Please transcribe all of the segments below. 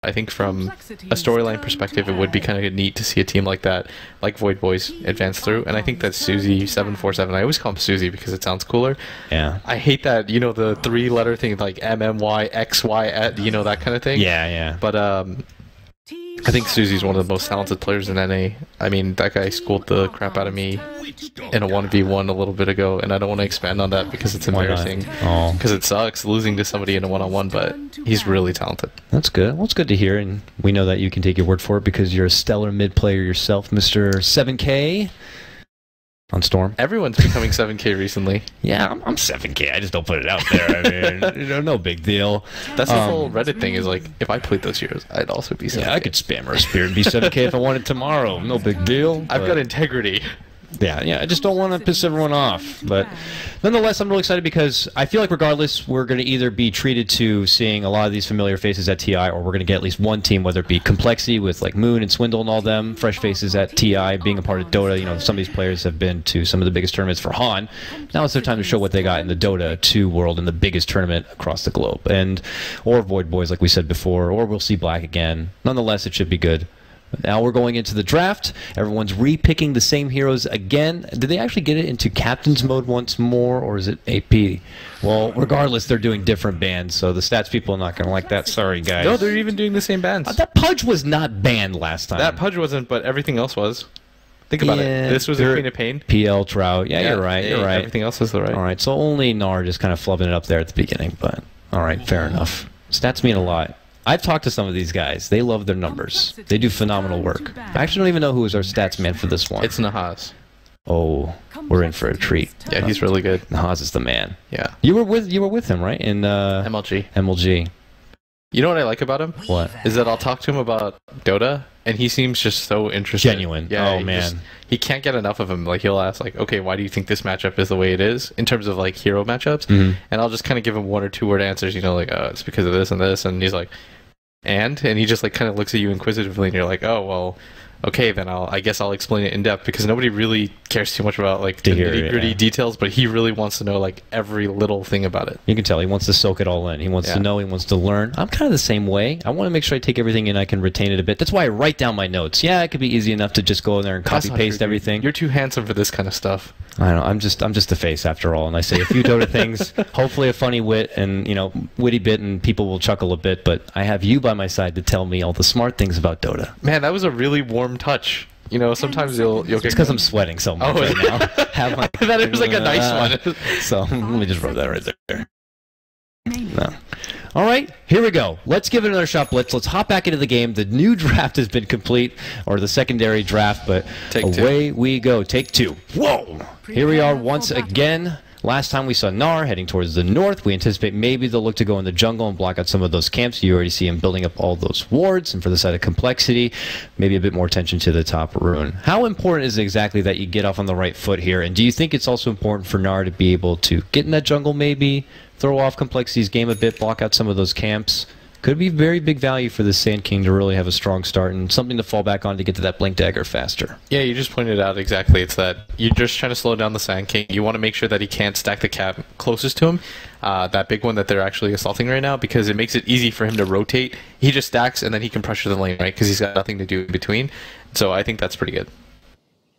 I think from a storyline perspective, it would be kind of neat to see a team like that, like Void Boys, advance through. And I think that Suzy 747, I always call him Suzy because it sounds cooler. Yeah. I hate that, you know, the three-letter thing like MMYXY, you know, that kind of thing. Yeah, yeah. But I think Suzy's one of the most talented players in NA. I mean, that guy schooled the crap out of me in a 1v1 a little bit ago, and I don't want to expand on that because it's embarrassing. Because it sucks losing to somebody in a one-on-one, but he's really talented. That's good. Well, it's good to hear, and we know that you can take your word for it because you're a stellar mid player yourself, Mr. 7K. On Storm. Everyone's becoming 7K recently. Yeah, I'm 7K. I just don't put it out there. I mean, you know, no big deal. That's the whole Reddit thing is like, if I played those heroes, I'd also be 7K. Yeah, I could spam her spear and be 7K if I wanted tomorrow. No big deal. I've got integrity. Yeah, I just don't want to piss everyone off. But nonetheless, I'm really excited because I feel like regardless, we're going to either be treated to seeing a lot of these familiar faces at TI, or we're going to get at least one team, whether it be compLexity with like Moon and Swindle and all them, fresh faces at TI, being a part of Dota. You know, some of these players have been to some of the biggest tournaments for Han. Now it's their time to show what they got in the Dota 2 world in the biggest tournament across the globe. Or Void Boys, like we said before, or we'll see Black again. Nonetheless, it should be good. Now we're going into the draft. Everyone's re-picking the same heroes again. Did they actually get it into captain's mode once more, or is it AP? Well, regardless, they're doing different bans, so the stats people are not going to like that. Sorry, guys. No, they're even doing the same bans. That Pudge was not banned last time. That Pudge wasn't, but everything else was. Think about it. This was a Queen of Pain. PL Trout. Yeah, you're right. You're right. Everything else was the right. All right, so only NAR just kind of flubbing it up there at the beginning, but all right, fair enough. Stats mean a lot. I've talked to some of these guys. They love their numbers. They do phenomenal work. I actually don't even know who is our stats man for this one. It's Nahaz. Oh, we're in for a treat. Yeah, he's really good. Nahaz is the man. Yeah. You were with him, right? In MLG. MLG. You know what I like about him? What? Is that I'll talk to him about Dota, and he seems just so interested. Genuine. Yeah, oh, man. He can't get enough of him. Like, he'll ask, like, okay, why do you think this matchup is the way it is, in terms of, like, hero matchups? And I'll just kind of give him one or two word answers, you know, like, it's because of this and this, and he's like, and he just like kind of looks at you inquisitively, and you're like, oh well, okay, then I guess I'll explain it in depth, because nobody really cares too much about like the nitty-gritty details, but he really wants to know like every little thing about it. You can tell he wants to soak it all in. He wants to know, he wants to learn. I'm kind of the same way. I want to make sure I take everything in, I can retain it a bit. That's why I write down my notes. Yeah, it could be easy enough to just go in there and copy paste everything. You're too handsome for this kind of stuff. I know. I'm just the face after all, and I say a few Dota things, hopefully a funny wit and, you know, witty bit, and people will chuckle a bit, but I have you by my side to tell me all the smart things about Dota. Man, that was a really warm touch. You know, sometimes you'll get... It's because I'm sweating so much right now. That was like a nice one. So let me just rub that right there. No. All right, here we go. Let's give it another shot, Blitz. Let's hop back into the game. The new draft has been complete, or the secondary draft, but away we go. Take two. Whoa! Here we are once again. Last time we saw NAR heading towards the north. We anticipate maybe they'll look to go in the jungle and block out some of those camps. You already see him building up all those wards. And for the side of compLexity, maybe a bit more attention to the top rune. How important is it exactly that you get off on the right foot here? And do you think it's also important for NAR to be able to get in that jungle maybe, throw off compLexity's game a bit, block out some of those camps? Could be very big value for the Sand King to really have a strong start and something to fall back on to get to that Blink Dagger faster. Yeah, you just pointed out exactly. It's that you're just trying to slow down the Sand King. You want to make sure that he can't stack the cap closest to him, that big one that they're actually assaulting right now, because it makes it easy for him to rotate. He just stacks and then he can pressure the lane, right? Because he's got nothing to do in between. So I think that's pretty good.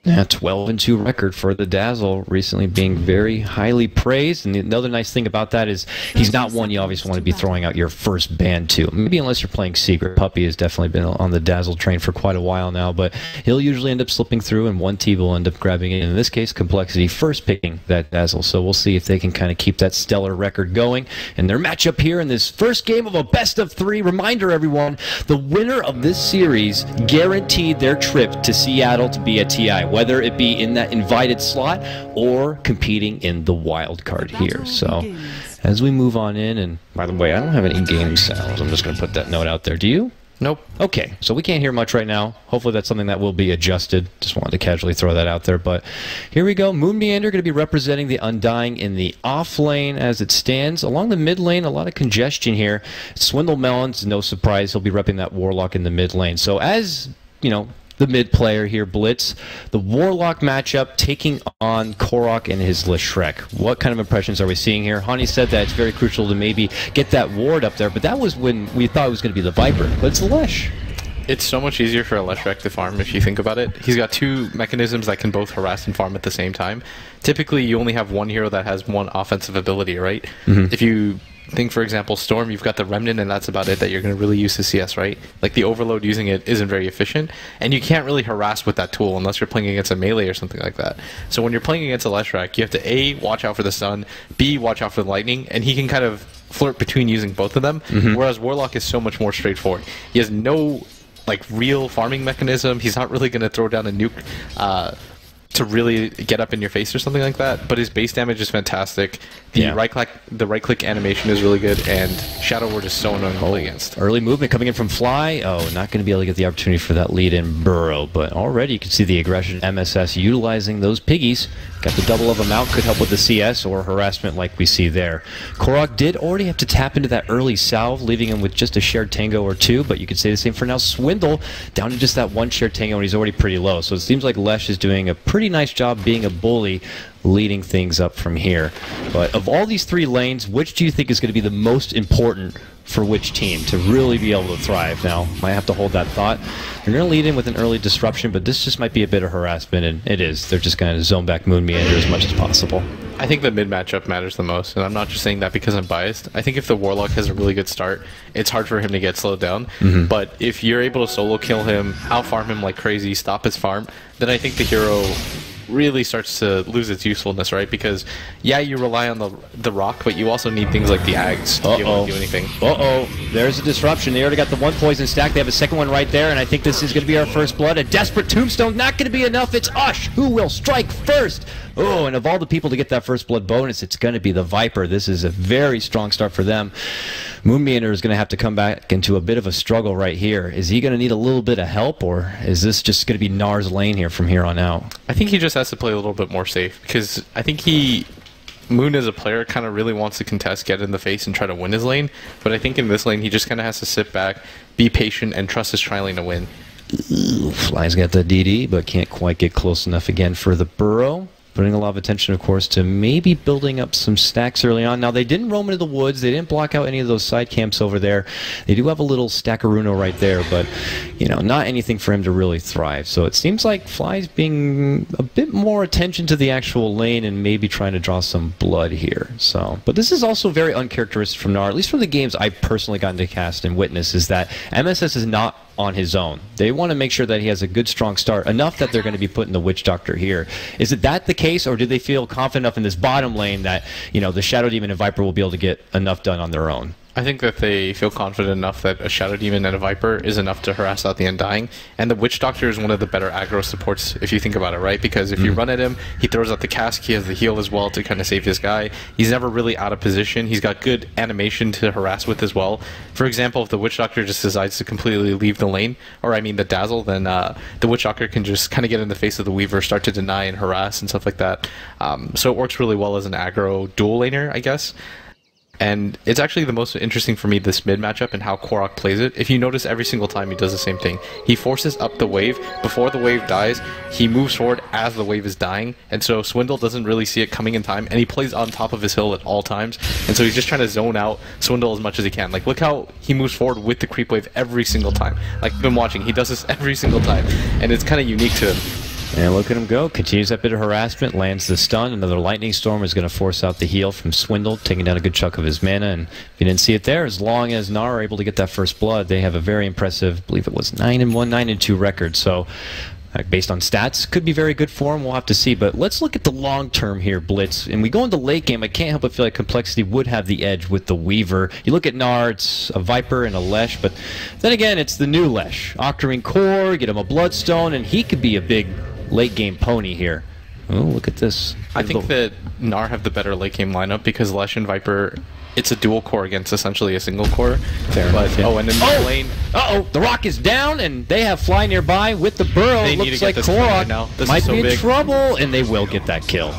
Yeah, 12-2 record for the Dazzle, recently being very highly praised. And the other nice thing about that is he's not one you obviously want to be throwing out your first ban to. Maybe unless you're playing Secret. Puppy has definitely been on the Dazzle train for quite a while now, but he'll usually end up slipping through, and one team will end up grabbing it. In this case, compLexity first picking that Dazzle. So we'll see if they can kind of keep that stellar record going. And their matchup here in this first game of a best-of-3. Reminder, everyone, the winner of this series guaranteed their trip to Seattle to be at TI, whether it be in that invited slot or competing in the wild card here. So as we move on in, and by the way, I don't have any game sounds. I'm just going to put that note out there. Do you? Nope. Okay, so we can't hear much right now. Hopefully that's something that will be adjusted. Just wanted to casually throw that out there. But here we go. Moonmeander going to be representing the Undying in the off lane as it stands. Along the mid lane, a lot of congestion here. SwindleMelonzz, no surprise, he'll be repping that Warlock in the mid lane. So as, you know, the mid player here, Blitz. The Warlock matchup taking on Korok and his Leshreek. What kind of impressions are we seeing here? Hani said that it's very crucial to maybe get that ward up there, but that was when we thought it was going to be the Viper, but it's the Lesh. It's so much easier for a Leshreek to farm if you think about it. He's got two mechanisms that can both harass and farm at the same time. Typically, you only have one hero that has one offensive ability, right? If you think, for example, Storm, you've got the Remnant, and that's about it that you're going to really use the CS, right? Like, the Overload using it isn't very efficient, and you can't really harass with that tool unless you're playing against a melee or something like that. So when you're playing against a Leshreek, you have to A, watch out for the stun, B, watch out for the lightning, and he can kind of flirt between using both of them, whereas Warlock is so much more straightforward. He has no like real farming mechanism. He's not really going to throw down a nuke to really get up in your face or something like that, but his base damage is fantastic. The right click animation is really good, and Shadow Ward is so annoying to play against. Early movement coming in from Fly. Oh, not going to be able to get the opportunity for that lead in Burrow, but already you can see the aggression. MSS utilizing those piggies. Got the double of them out, could help with the CS or harassment like we see there. Korok did already have to tap into that early salve, leaving him with just a shared tango or two, but you could say the same for now. Swindle down to just that one shared tango, and he's already pretty low. So it seems like Lesh is doing a pretty nice job being a bully, leading things up from here. But of all these three lanes, which do you think is going to be the most important for which team to really be able to thrive? Now, might have to hold that thought. They're going to lead in with an early disruption, but this just might be a bit of harassment, and it is. They're just going to zone back Moonmeander as much as possible. I think the mid matchup matters the most, and I'm not just saying that because I'm biased. I think if the Warlock has a really good start, it's hard for him to get slowed down. But if you're able to solo kill him, out-farm him like crazy, stop his farm, then I think the hero really starts to lose its usefulness, right? Because, yeah, you rely on the rock, but you also need things like the Ags to be able to do anything. There's a disruption. They already got the one poison stack. They have a second one right there, and I think this is going to be our first blood. A desperate tombstone, not going to be enough. It's Ush who will strike first. Oh, and of all the people to get that first blood bonus, it's going to be the Viper. This is a very strong start for them. Moonmeander is going to have to come back into a bit of a struggle right here. Is he going to need a little bit of help, or is this just going to be NAR's lane here from here on out? I think he just has to play a little bit more safe, because I think Moon as a player kind of really wants to contest, get in the face, and try to win his lane. But I think in this lane, he just kind of has to sit back, be patient, and trust his tri-lane to win. Fly's got the DD, but can't quite get close enough again for the Burrow. Putting a lot of attention, of course, to maybe building up some stacks early on. Now, they didn't roam into the woods. They didn't block out any of those side camps over there. They do have a little stackaruno right there, but, you know, not anything for him to really thrive. So it seems like Fly's being a bit more attention to the actual lane and maybe trying to draw some blood here. So, but this is also very uncharacteristic from NAR, at least from the games I've personally gotten to cast and witness, is that MSS is not on his own. They want to make sure that he has a good, strong start, enough that they're going to be putting the Witch Doctor here. Is it that the case, or do they feel confident enough in this bottom lane that, you know, the Shadow Demon and Viper will be able to get enough done on their own? I think that they feel confident enough that a Shadow Demon and a Viper is enough to harass out the Undying, and the Witch Doctor is one of the better aggro supports if you think about it, right? Because if you run at him, he throws out the cask, he has the heal as well to kind of save his guy. He's never really out of position. He's got good animation to harass with as well. For example, if the Witch Doctor just decides to completely leave the lane, or I mean the Dazzle, then the Witch Doctor can just kind of get in the face of the Weaver, start to deny and harass and stuff like that. So it works really well as an aggro dual laner, I guess. And it's actually the most interesting for me, this mid matchup and how Korok plays it. If you notice, every single time he does the same thing. He forces up the wave. Before the wave dies, he moves forward as the wave is dying. And so Swindle doesn't really see it coming in time. And he plays on top of his hill at all times. And so he's just trying to zone out Swindle as much as he can. Like, look how he moves forward with the creep wave every single time. Like, I've been watching. He does this every single time. And it's kind of unique to him. And look at him go. Continues that bit of harassment, lands the stun. Another Lightning Storm is going to force out the heal from Swindle, taking down a good chunk of his mana. And if you didn't see it there, as long as NAR are able to get that first blood, they have a very impressive, I believe it was 9-1, 9-2 record. So based on stats, could be very good for him. We'll have to see. But let's look at the long term here, Blitz. And we go into late game, I can't help but feel like compLexity would have the edge with the Weaver. You look at NAR, it's a Viper and a Lesh, but then again, it's the new Lesh. Octarine Core, get him a Bloodstone, and he could be a big late game pony here. Oh, look at this. I think that NAR have the better late game lineup because Lesh and Viper, it's a dual core against essentially a single core. Fair enough, yeah. Oh, and in the lane... the rock is down, and they have Fly nearby with the Burrow. They Looks like Korok might be in trouble, and they will get that kill.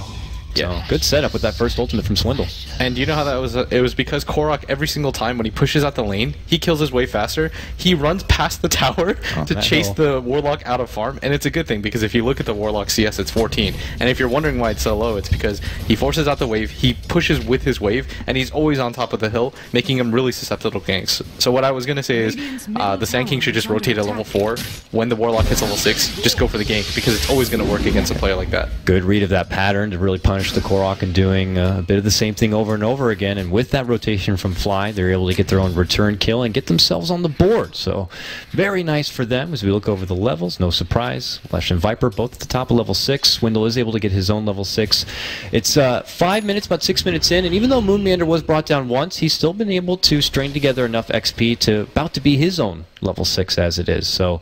So good setup with that first ultimate from Swindle. And you know how that was? It was because coRock, every single time when he pushes out the lane, he kills his way faster. He runs past the tower to chase the Warlock out of farm, and it's a good thing because if you look at the Warlock CS, it's 14. And if you're wondering why it's so low, it's because he forces out the wave, he pushes with his wave, and he's always on top of the hill, making him really susceptible to ganks. So what I was going to say is the Sand King should just rotate at level 4. When the Warlock hits level 6, just go for the gank because it's always going to work against a player like that. Good read of that pattern to really punish the coRock and doing a bit of the same thing over and over again. And with that rotation from Fly, they're able to get their own return kill and get themselves on the board. So very nice for them as we look over the levels. No surprise. Flash and Viper both at the top of level 6. Swindle is able to get his own level 6. It's 5 minutes, about 6 minutes in, and even though Moonmeander was brought down once, he's still been able to string together enough XP to about to be his own level 6 as it is. So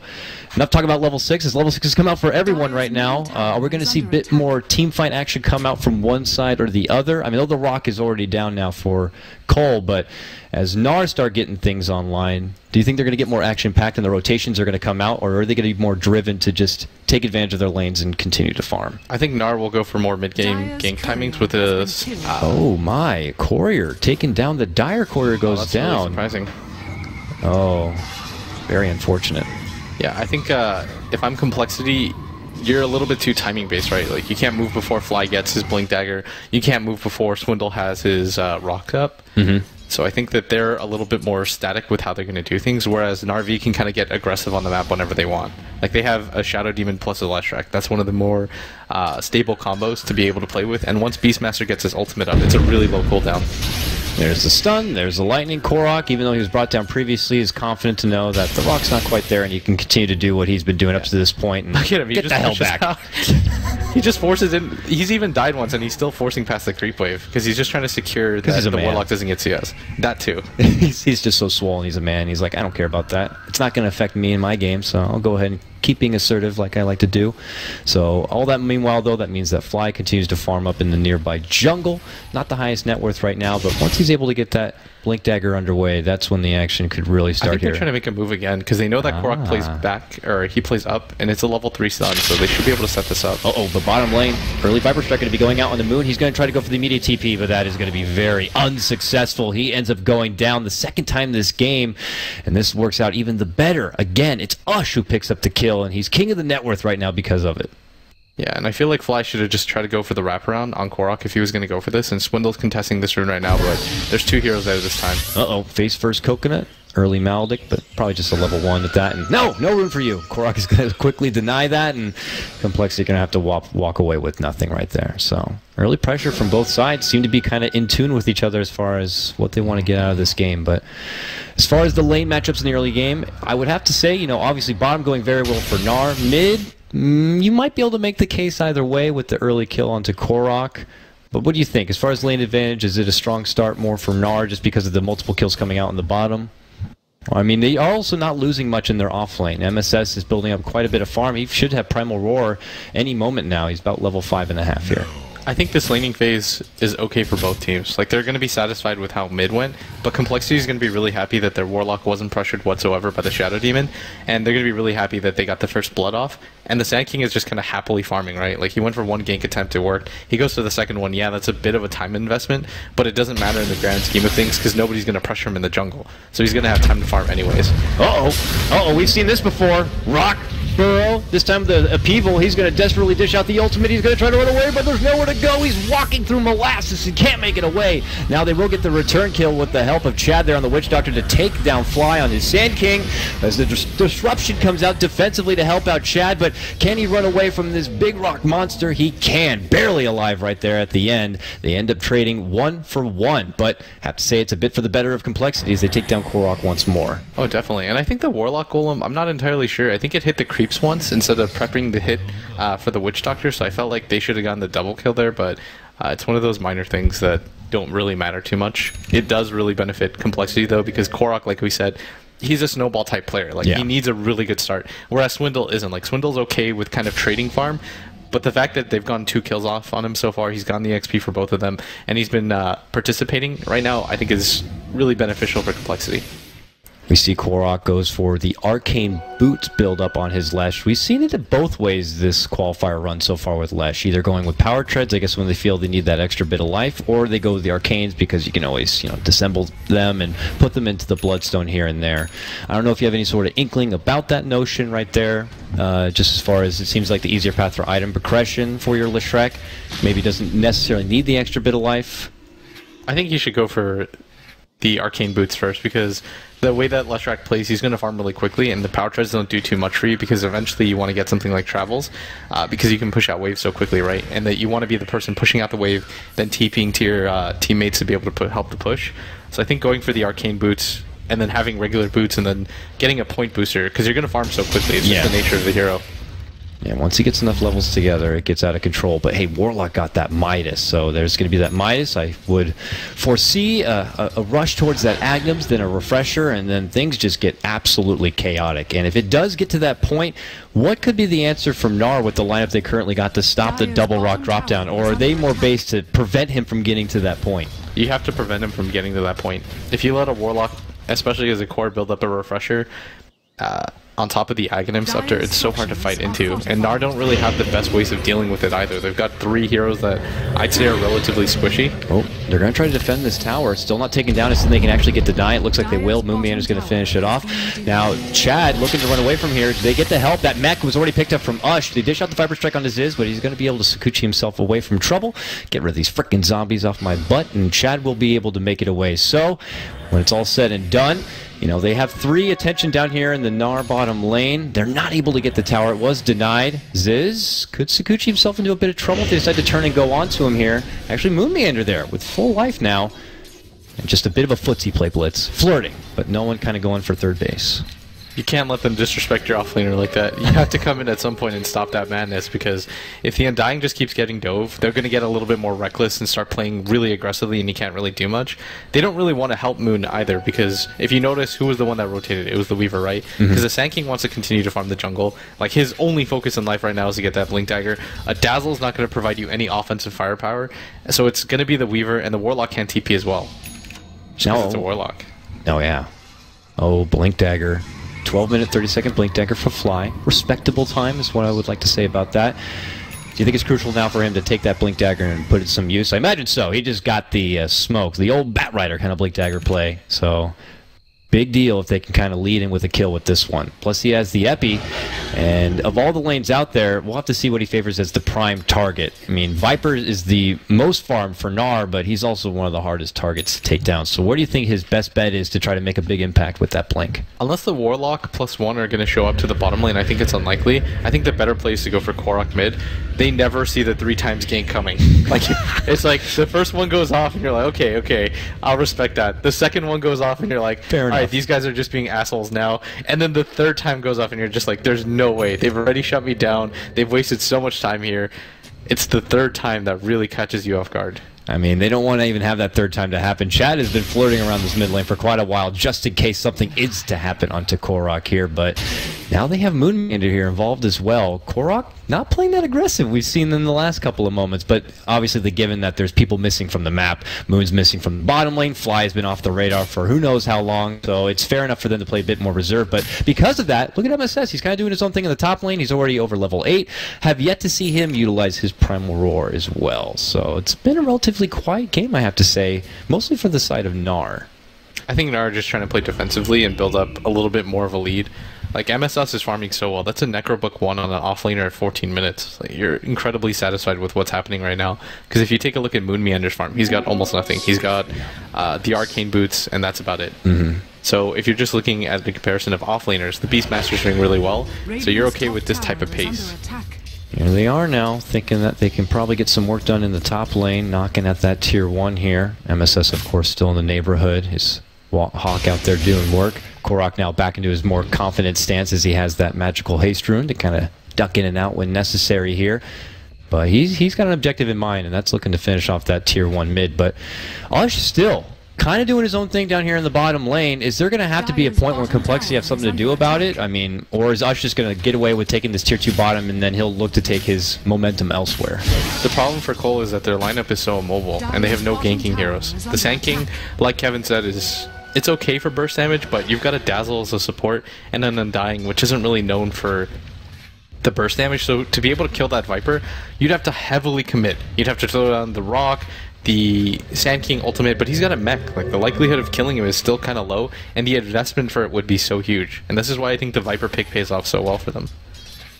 enough talk about level 6, as level 6 has come out for everyone right now. Are we going to see a bit more team fight action come out from one side or the other? I mean, though the Rock is already down now for coL, but as NAR start getting things online, do you think they're going to get more action-packed and the rotations are going to come out, or are they going to be more driven to just take advantage of their lanes and continue to farm? I think NAR will go for more mid-game gank timings with this. Oh my, Courier taking down the Dire. Courier goes down. Really surprising. Oh, very unfortunate. Yeah, I think if I'm compLexity, you're a little bit too timing based, right? Like, you can't move before Fly gets his Blink Dagger. You can't move before Swindle has his Rock up. So I think that they're a little bit more static with how they're going to do things, whereas NARV can kind of get aggressive on the map whenever they want. Like, they have a Shadow Demon plus a Leshrac. That's one of the more stable combos to be able to play with, and once Beastmaster gets his ultimate up, it's a really low cooldown. There's the stun, there's the lightning. coRock, even though he was brought down previously, is confident to know that the Rock's not quite there and he can continue to do what he's been doing up to this point and Look at him, get the hell back. He just forces in. He's even died once and he's still forcing past the creep wave because he's just trying to secure that the Warlock doesn't get CS. That too. he's just so swollen, he's a man. He's like, I don't care about that. It's not going to affect me in my game, so I'll go ahead and keep being assertive like I like to do. So all that meanwhile, though, that means that Fly continues to farm up in the nearby jungle. Not the highest net worth right now, but once he's able to get that Blink Dagger underway, that's when the action could really start. I think here. They're trying to make a move again because they know that coRock plays back, or he plays up, and it's a level 3 stun, so they should be able to set this up. Uh-oh, the bottom lane. Early Viper Strike going to be going out on the Moon. He's going to try to go for the immediate TP, but that is going to be very unsuccessful. He ends up going down the second time this game, and this works out even the better. Again, it's Ush who picks up the kill, and he's king of the net worth right now because of it. Yeah, and I feel like Fly should have just tried to go for the wraparound on coRock if he was going to go for this, and Swindle's contesting this rune right now, but there's 2 heroes there this time. Uh-oh, face first Coconut. Early Maldic, but probably just a level 1 at that. And no room for you. coRock is going to quickly deny that, and compLexity going to have to walk away with nothing right there. So early pressure from both sides seem to be kind of in tune with each other as far as what they want to get out of this game. But as far as the lane matchups in the early game, I would have to say, you know, obviously bottom going very well for NAR. Mid, you might be able to make the case either way with the early kill onto coRock. But what do you think? As far as lane advantage, is it a strong start more for NAR just because of the multiple kills coming out in the bottom? I mean, they are also not losing much in their off lane. MSS is building up quite a bit of farm. He should have Primal Roar any moment now. He's about level 5.5 here. I think this laning phase is okay for both teams. Like, they're going to be satisfied with how mid went, but compLexity is going to be really happy that their Warlock wasn't pressured whatsoever by the Shadow Demon, and they're going to be really happy that they got the first blood off, and the Sand King is just kind of happily farming, right? Like, he went for 1 gank attempt, it worked. He goes for the second one, yeah, that's a bit of a time investment, but it doesn't matter in the grand scheme of things because nobody's going to pressure him in the jungle, so he's going to have time to farm anyways. Uh-oh, we've seen this before. Rock Burrow, this time the upheaval, he's going to desperately dish out the ultimate. He's going to try to run away, but there's nowhere to go. He's walking through molasses. He can't make it away. Now they will get the return kill with the help of Chad there on the Witch Doctor to take down Fly on his Sand King as the disruption comes out defensively to help out Chad, but can he run away from this big rock monster? He can. Barely alive right there at the end. They end up trading 1 for 1, but have to say it's a bit for the better of compLexity as they take down coRock once more. Oh, definitely. And I think the Warlock Golem, I'm not entirely sure. I think it hit the creeps once instead of prepping the hit for the Witch Doctor, so I felt like they should have gotten the double kill there, but it's one of those minor things that don't really matter too much. It does really benefit compLexity, though, because coRock, like we said, he's a snowball type player. Like, he needs a really good start, whereas Swindle isn't. Like, Swindle's okay with kind of trading farm, but the fact that they've gotten 2 kills off on him so far, he's gotten the XP for both of them, and he's been participating right now, I think is really beneficial for compLexity. We see coRock goes for the Arcane Boots build up on his Lesh. We've seen it both ways this qualifier run so far with Lesh. Either going with Power Treads, I guess when they feel they need that extra bit of life, or they go with the Arcanes because you can always, disassemble them and put them into the Bloodstone here and there. I don't know if you have any sort of inkling about that notion right there, just as far as it seems like the easier path for item progression for your Leshrac. Maybe doesn't necessarily need the extra bit of life. I think you should go for the Arcane Boots first, because the way that Leshrac plays, he's going to farm really quickly, and the Power Treads don't do too much for you, because eventually you want to get something like Travels, because you can push out waves so quickly, right? And that you want to be the person pushing out the wave, then TPing to your teammates to be able to help the push. So I think going for the Arcane Boots, and then having regular boots, and then getting a point booster, because you're going to farm so quickly. It's just the nature of the hero. Yeah, once he gets enough levels together, it gets out of control. But hey, Warlock got that Midas, so there's going to be that Midas. I would foresee a rush towards that Agnums, then a refresher, and then things just get absolutely chaotic. And if it does get to that point, what could be the answer from NAR with the lineup they currently got to stop the double rock dropdown? Or are they more based to prevent him from getting to that point? You have to prevent him from getting to that point. If you let a Warlock, especially as a core, build up a refresher, on top of the Aghanim Scepter, it's so hard to fight into. And NAR don't really have the best ways of dealing with it either. They've got 3 heroes that I'd say are relatively squishy. Oh, they're going to try to defend this tower. It's still not taken down as they can actually get the die. It looks like they will. Moonmeander's going to finish it off. Now, Chad looking to run away from here. Do they get the help? That mech was already picked up from Ush. They dish out the Viper Strike on Zyzz, but he's going to be able to Sakuchi himself away from trouble. Get rid of these frickin' zombies off my butt, and Chad will be able to make it away. So, when it's all said and done, they have 3 attention down here in the NAR bottom lane. They're not able to get the tower. It was denied. Zyzz could Sakuchi himself into a bit of trouble if they decide to turn and go on to him here. Actually, Moonmeander there with full life now. And just a bit of a footsie play blitz. Flirting, but no one kind of going for third base. You can't let them disrespect your offlaner like that. You have to come in at some point and stop that madness, because if the Undying just keeps getting dove, they're going to get a little bit more reckless and start playing really aggressively, and you can't really do much. They don't really want to help Moon either, because if you notice, who was the one that rotated? It was the Weaver, right? Because the Sand King wants to continue to farm the jungle. Like, his only focus in life right now is to get that Blink Dagger. A Dazzle's not going to provide you any offensive firepower, so it's going to be the Weaver, and the Warlock can't TP as well. It's a Warlock. Oh, yeah. Oh, Blink Dagger. 12-minute, 30-second Blink Dagger for Fly. Respectable time is what I would like to say about that. Do you think it's crucial now for him to take that Blink Dagger and put it to some use? I imagine so. He just got the smoke, the old Bat Rider kind of Blink Dagger play. So, big deal if they can kind of lead in with a kill with this one. Plus, he has the Epi, and of all the lanes out there, we'll have to see what he favors as the prime target. I mean, Viper is the most farmed for NAR, but he's also one of the hardest targets to take down. So where do you think his best bet is to try to make a big impact with that Blink? Unless the Warlock +1 are going to show up to the bottom lane, I think it's unlikely. I think the better play is to go for coRock mid. They never see the 3 times gank coming. Like, it's like the first one goes off and you're like, okay, I'll respect that. The second one goes off and you're like, fair enough. Alright, these guys are just being assholes now. And then the third time goes off and you're just like, there's no way. They've already shut me down. They've wasted so much time here. It's the third time that really catches you off guard. I mean, they don't want to even have that third time to happen. Chad has been flirting around this mid lane for quite a while, just in case something is to happen onto coRock here. But now they have Moonmeander here involved as well. coRock not playing that aggressive. We've seen them in the last couple of moments, but obviously the given that there's people missing from the map. Moon's missing from the bottom lane. Fly has been off the radar for who knows how long, so it's fair enough for them to play a bit more reserved. But because of that, look at MSS. He's kind of doing his own thing in the top lane. He's already over level 8. Have yet to see him utilize his Primal Roar as well. So it's been a relatively quiet game, I have to say, mostly for the side of NAR. I think NAR are just trying to play defensively and build up a little bit more of a lead. Like, MSS is farming so well. That's a Necrobook 1 on an offlaner at 14 minutes. Like, you're incredibly satisfied with what's happening right now. Because if you take a look at Moonmeander's farm, he's got almost nothing. He's got the Arcane Boots, and that's about it. So if you're just looking at the comparison of offlaners, the Beastmaster's doing really well. So you're okay with this type of pace. Here they are now, thinking that they can probably get some work done in the top lane, knocking at that tier 1 here. MSS, of course, still in the neighborhood. His Hawk out there doing work. coRock now back into his more confident stance as he has that magical haste rune to kind of duck in and out when necessary here. But he's got an objective in mind, and that's looking to finish off that tier 1 mid. But Ush still kind of doing his own thing down here in the bottom lane. Is there going to have to be a point where compLexity have something to do about it? I mean, or is Ush just going to get away with taking this tier 2 bottom and then he'll look to take his momentum elsewhere? The problem for coL is that their lineup is so immobile and they have no ganking heroes. The Sand King, like Kevin said, is it's okay for burst damage, but you've got a Dazzle as a support and an Undying, which isn't really known for the burst damage. So to be able to kill that Viper, you'd have to heavily commit. You'd have to throw down the Rock, the Sand King ultimate, but he's got a mech. Like, the likelihood of killing him is still kind of low, and the investment for it would be so huge. And this is why I think the Viper pick pays off so well for them.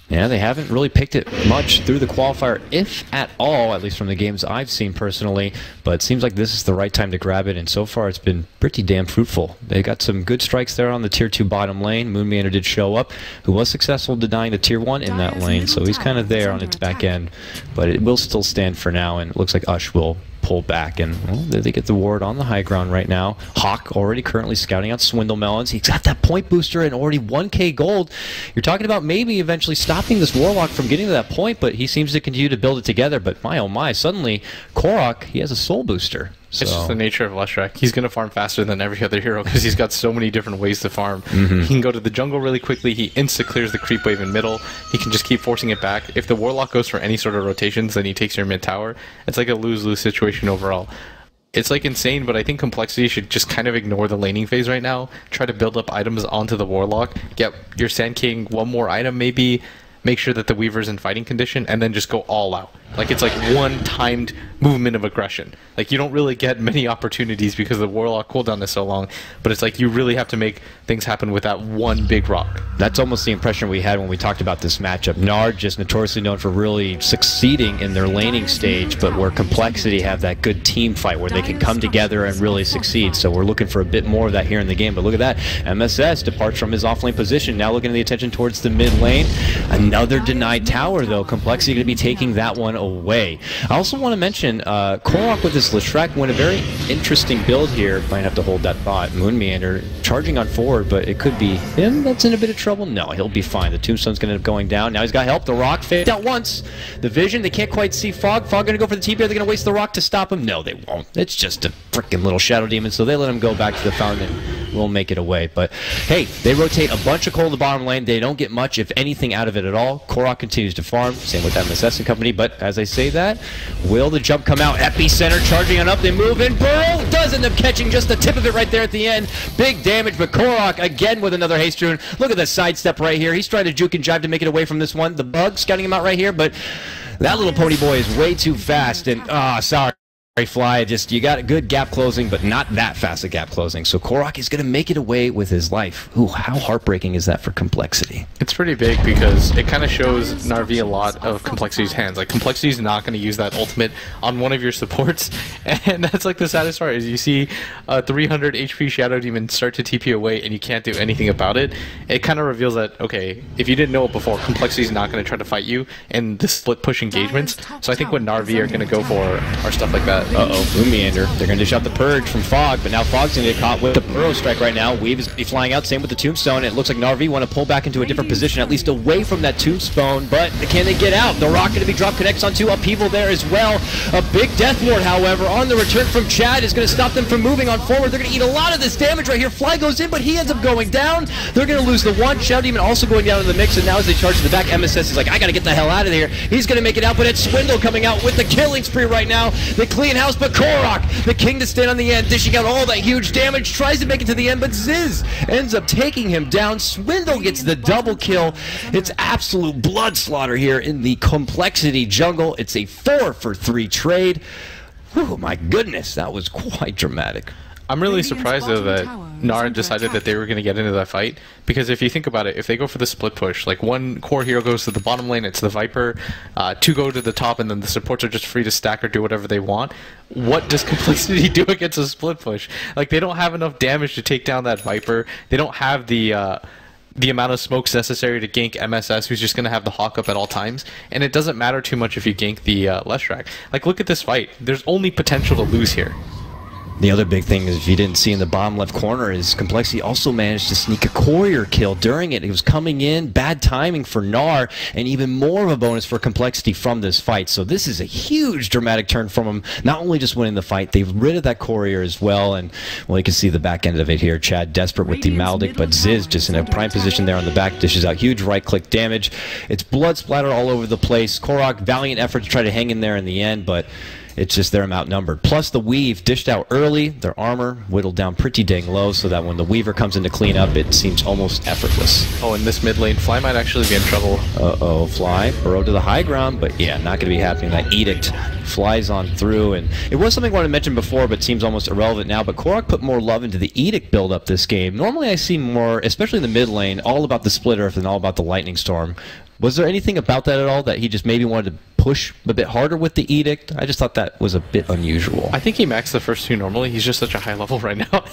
Yeah, they haven't really picked it much through the qualifier, if at all, at least from the games I've seen personally, but it seems like this is the right time to grab it, and so far it's been pretty damn fruitful. They got some good strikes there on the Tier 2 bottom lane. Moonmeander did show up, who was successful denying the Tier 1 in that lane, so he's kind of there on its back end, but it will still stand for now, and it looks like Ush will pull back, and well, they get the ward on the high ground right now. Hawk already currently scouting out Swindlemelons. He's got that point booster and already 1k gold. You're talking about maybe eventually stopping this Warlock from getting to that point, but he seems to continue to build it together. But my oh my, suddenly Korok, he has a soul booster. So. It's just the nature of Leshrac. He's going to farm faster than every other hero because he's got so many different ways to farm. He can go to the jungle really quickly. He insta-clears the creep wave in middle. He can just keep forcing it back. If the Warlock goes for any sort of rotations, then he takes your mid tower. It's like a lose-lose situation overall. It's like insane, but I think compLexity should just kind of ignore the laning phase right now. Try to build up items onto the Warlock. Get your Sand King one more item maybe. Make sure that the Weaver's in fighting condition, and then just go all out. Like, it's like one timed movement of aggression. Like, you don't really get many opportunities because the Warlock cooldown is so long, but it's like you really have to make things happen with that one big rock. That's almost the impression we had when we talked about this matchup. NAR just notoriously known for really succeeding in their laning stage, but where compLexity have that good team fight where they can come together and really succeed. So we're looking for a bit more of that here in the game. But look at that. MSS departs from his offlane position, now looking at the attention towards the mid lane. Another denied tower, though. compLexity going to be taking that one away. I also want to mention Korok with this Leshrac went a very interesting build here. Might have to hold that thought. Moonmeander charging on forward, but it could be him that's in a bit of trouble. No, he'll be fine. The tombstone's going to end up going down. Now he's got help. The Rock faked out once. The vision, they can't quite see Fog. Fog going to go for the TP. Are they going to waste the Rock to stop him? No, they won't. It's just a freaking little Shadow Demon, so they let him go back to the fountain and we'll make it away. But hey, they rotate a bunch of coal to the bottom lane. They don't get much, if anything, out of it at all. Korok continues to farm. Same with MSS and company. But as I say that, will the jump come out? Epicenter charging on up. They move in. Burrow does end up catching just the tip of it right there at the end. Big damage, but Korok again with another haste rune. Look at the sidestep right here. He's trying to juke and jive to make it away from this one. The bug scouting him out right here, but that little pony boy is way too fast. And sorry. Fly, just you got a good gap closing, but not that fast a gap closing. So Korok is going to make it away with his life. Ooh, how heartbreaking is that for compLexity? It's pretty big because it kind of shows Na'Vi a lot of compLexity's hands. Like, compLexity's not going to use that ultimate on one of your supports, and that's like the saddest part is you see a 300 HP Shadow Demon start to TP away and you can't do anything about it. It kind of reveals that, okay, if you didn't know it before, compLexity's not going to try to fight you in the split push engagements. So I think what Na'Vi are going to go for are stuff like that. Moonmeander. They're going to dish out the Purge from Fog, but now Fog's going to get caught with the Burrow Strike right now. Weave is going to be flying out, same with the Tombstone. It looks like Na'Vi want to pull back into a different position, at least away from that Tombstone, but can they get out? The Rock going to be dropped, connects onto Upheaval there as well. A big Death Ward, however, on the return from Chad is going to stop them from moving on forward. They're going to eat a lot of this damage right here. Fly goes in, but he ends up going down. They're going to lose the one. Shadow Demon also going down in the mix, and now as they charge to the back, MSS is like, I got to get the hell out of here. He's going to make it out, but it's Swindle coming out with the killing spree right now. They clean house, but Korok, the king to stand on the end, dishing out all that huge damage, tries to make it to the end, but Zyzz ends up taking him down. Swindle gets the double kill. It's absolute blood slaughter here in the compLexity jungle. It's a 4-for-3 trade. Oh my goodness, that was quite dramatic. I'm really surprised, though, that NAR decided that they were going to get into that fight, because if you think about it, if they go for the split push, like one core hero goes to the bottom lane, it's the Viper, two go to the top, and then the supports are just free to stack or do whatever they want. What does compLexity do against a split push? Like, they don't have enough damage to take down that Viper. They don't have the amount of smokes necessary to gank MSS, who's just going to have the Hawk up at all times, and it doesn't matter too much if you gank the Leshrac. Like, look at this fight. There's only potential to lose here. The other big thing is, if you didn't see in the bottom left corner, is compLexity also managed to sneak a courier kill during it. It was coming in, bad timing for NAR, and even more of a bonus for compLexity from this fight. So this is a huge dramatic turn from them. Not only just winning the fight, they've rid of that courier as well, and well, you can see the back end of it here. Chad desperate with the Maldic, but Zyzz just in a prime position there on the back, dishes out huge right-click damage. It's blood splatter all over the place. Korok, valiant effort to try to hang in there in the end, but It's just they're outnumbered. Plus the weave dished out early, their armor whittled down pretty dang low so that when the weaver comes in to clean up, it seems almost effortless. Oh, in this mid lane, Fly might actually be in trouble. Uh-oh, Fly burrow to the high ground, but yeah, not going to be happening. That edict flies on through, and it was something I wanted to mention before, but seems almost irrelevant now, but Korok put more love into the edict build-up this game. Normally I see more, especially in the mid lane, all about the split earth and all about the lightning storm. Was there anything about that at all that he just maybe wanted to push a bit harder with the edict? I just thought that was a bit unusual. I think he maxed the first two normally. He's just such a high level right now.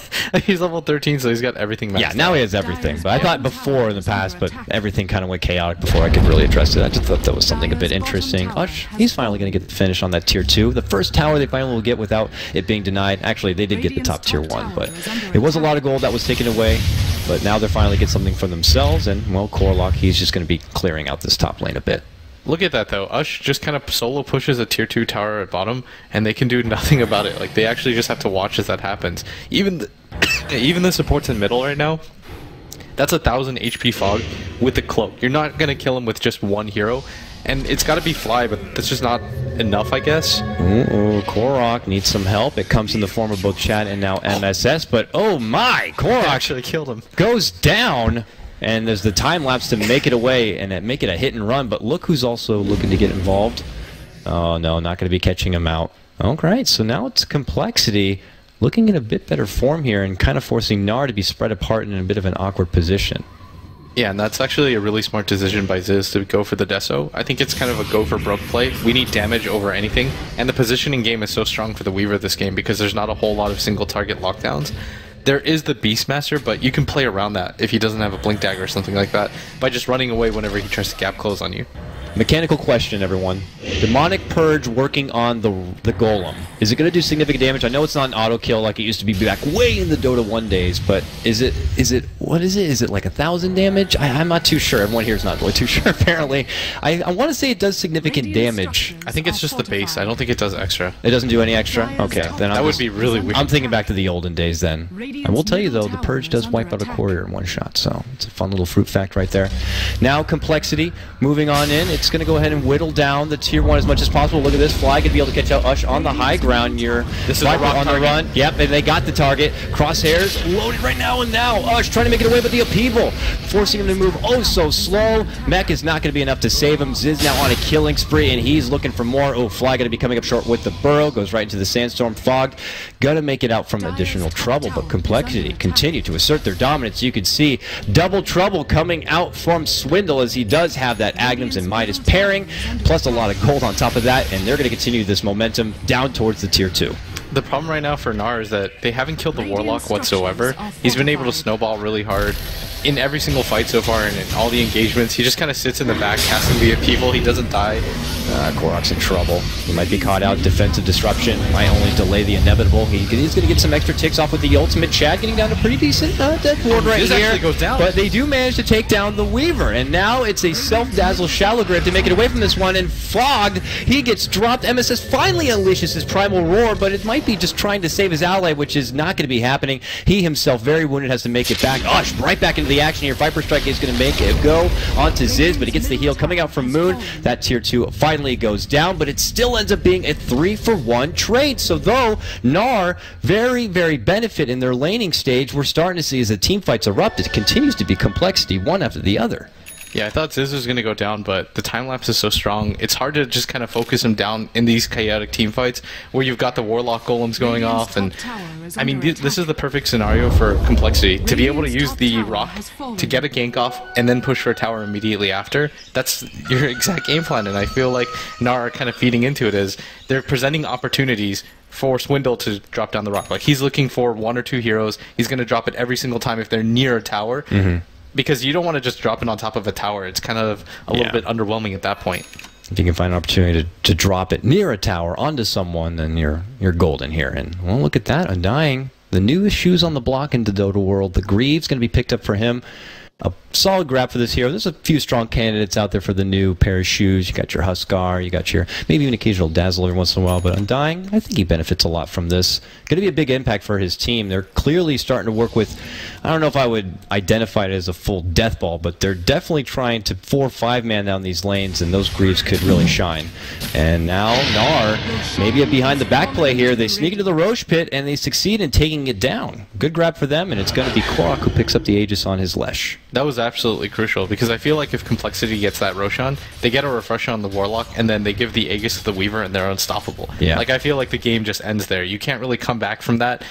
He's level 13, so he's got everything maxed. Yeah, now he has everything. But I thought before in the past, but everything kind of went chaotic before I could really address it. I just thought that was something a bit interesting. Ush, he's finally going to get the finish on that tier 2. The first tower they finally will get without it being denied. Actually, they did get the top tier 1, but it was a lot of gold that was taken away. But now they're finally get something for themselves, and, well, coRock, he's just going to be clearing out this top lane a bit. Look at that, though. Ush just kind of solo pushes a tier 2 tower at bottom, and they can do nothing about it. Like, they actually just have to watch as that happens. Even the supports in middle right now, that's 1,000 HP Fog with the cloak. You're not going to kill him with just one hero, and it's got to be Fly, but that's just not enough, I guess. Ooh, coRock needs some help. It comes in the form of both Chad and now MSS, but oh my, coRock actually killed him. Goes down, and there's the time lapse to make it away and make it a hit and run, but look who's also looking to get involved. Oh no, not going to be catching him out. Alright, so now it's compLexity looking in a bit better form here and kind of forcing NAR to be spread apart in a bit of an awkward position. Yeah, and that's actually a really smart decision by Zyzz to go for the Deso. I think it's kind of a go for broke play. We need damage over anything, and the positioning game is so strong for the Weaver this game because there's not a whole lot of single target lockdowns. There is the Beastmaster, but you can play around that if he doesn't have a Blink Dagger or something like that by just running away whenever he tries to gap close on you. Mechanical question, everyone. Demonic Purge working on the Golem. Is it going to do significant damage? I know it's not an auto kill like it used to be back way in the Dota 1 days, but is it what is it? Is it like 1,000 damage? I'm not too sure. Everyone here is not really too sure, apparently. I want to say it does significant damage. I think it's just the base. I don't think it does extra. It doesn't do any extra? Okay. Then that would be really weird. I'm thinking back to the olden days then. I will tell you, though, the Purge does wipe out a Courier in one shot, so it's a fun little fruit fact right there. Now, compLexity, moving on in. It's going to go ahead and whittle down the tier 1 as much as possible. Look at this. Fly going to be able to catch out Ush on the high ground. This is a rock on the run. Yep, and they got the target. Crosshairs loaded right now, and now Ush trying to make it away, but the upheaval forcing him to move oh so slow. Mech is not going to be enough to save him. Zyzz now on a killing spree, and he's looking for more. Oh, Fly going to be coming up short with the burrow. Goes right into the sandstorm. Fogged. Going to make it out from additional trouble, but compLexity continue to assert their dominance. You can see double trouble coming out from Swindle as he does have that Agnums and Midas pairing, plus a lot of gold on top of that, and they're going to continue this momentum down towards the tier 2. The problem right now for NAR is that they haven't killed the Warlock whatsoever. He's been able to snowball really hard in every single fight so far and in all the engagements. He just kind of sits in the back casting the upheaval. He doesn't die. Korak's in trouble. He might be caught out. Defensive disruption might only delay the inevitable. He's going to get some extra ticks off with the ultimate. Chad getting down to pretty decent death ward right here. Actually goes down. But they do manage to take down the Weaver. And now it's a self-dazzle shallow grip to make it away from this one. And Fogged, he gets dropped. MSS finally unleashes his primal roar, but it might be just trying to save his ally, which is not going to be happening. He himself, very wounded, has to make it back. Ush, right back into the action here. Viper Strike is going to make it go onto Zyzz, but he gets the heal coming out from Moon. That tier 2 finally goes down, but it still ends up being a 3-for-1 trade. So though NAR very, very benefit in their laning stage, we're starting to see as the team fights erupt, it continues to be compLexity one after the other. Yeah, I thought Zyzz was going to go down, but the time lapse is so strong. It's hard to just kind of focus him down in these chaotic team fights where you've got the Warlock golems going off. And I mean, this is the perfect scenario for compLexity. To be able to use the rock to get a gank off and then push for a tower immediately after. That's your exact game plan. And I feel like NAR are kind of feeding into it as they're presenting opportunities for Swindle to drop down the rock. Like, he's looking for 1 or 2 heroes. He's going to drop it every single time if they're near a tower. Because you don't want to just drop it on top of a tower. It's kind of a little bit underwhelming at that point. If you can find an opportunity to drop it near a tower onto someone, then you're golden here. And, well, look at that. Undying. The newest shoes on the block in the Dota world. The Greave's going to be picked up for him. A solid grab for this hero. There's a few strong candidates out there for the new pair of shoes. You got your Huskar, you got your maybe even occasional Dazzle every once in a while, but Undying, I think he benefits a lot from this. Going to be a big impact for his team. They're clearly starting to work with, I don't know if I would identify it as a full death ball, but they're definitely trying to 4 or 5-man down these lanes, and those Greaves could really shine. And now NAR, maybe a behind the back play here. They sneak into the Roche pit, and they succeed in taking it down. Good grab for them, and it's going to be coRock who picks up the Aegis on his Lesh. That was absolutely crucial, because I feel like if compLexity gets that Roshan, they get a refresher on the Warlock, and then they give the Aegis to the Weaver, and they're unstoppable. Yeah. Like, I feel like the game just ends there. You can't really come back from that,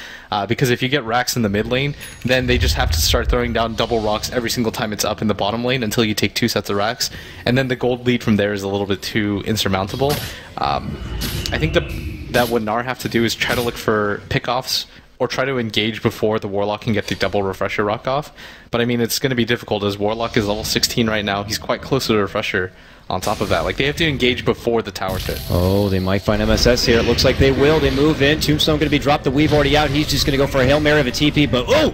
because if you get racks in the mid lane, then they just have to start throwing down double rocks every single time it's up in the bottom lane until you take 2 sets of racks, and then the gold lead from there is a little bit too insurmountable. I think that what NAR have to do is try to look for pickoffs or try to engage before the Warlock can get the double refresher rock off. But I mean, it's going to be difficult as Warlock is level 16 right now. He's quite close to the refresher on top of that. Like, they have to engage before the towers hit. Oh, they might find MSS here. It looks like they will. They move in. Tombstone going to be dropped. The Weave already out. He's just going to go for a Hail Mary of a TP, but oh,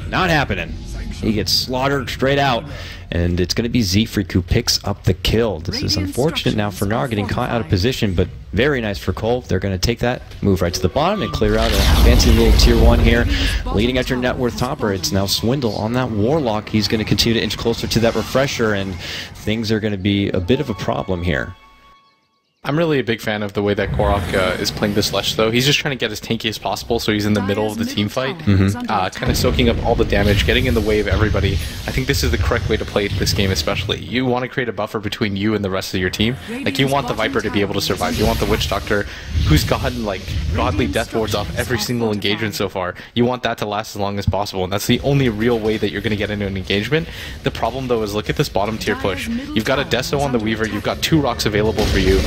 not happening. He gets slaughtered straight out. And it's going to be ZfreeK who picks up the kill. This is unfortunate now for NAR getting caught out of position, but very nice for coL. They're going to take that, move right to the bottom, and clear out a fancy little tier 1 here. Leading at your net worth topper, it's now Swindle on that Warlock. He's going to continue to inch closer to that refresher, and things are going to be a bit of a problem here. I'm really a big fan of the way that coRock is playing this Lesh, though. He's just trying to get as tanky as possible, so he's in the middle of the team fight, kind of soaking up all the damage, getting in the way of everybody. I think this is the correct way to play this game, especially. You want to create a buffer between you and the rest of your team. Like, you want the Viper to be able to survive. You want the Witch Doctor, who's gotten, like, godly death wards off every single engagement so far. You want that to last as long as possible, and that's the only real way that you're going to get into an engagement. The problem, though, is look at this bottom tier push. You've got a Deso on the Weaver, you've got 2 rocks available for you.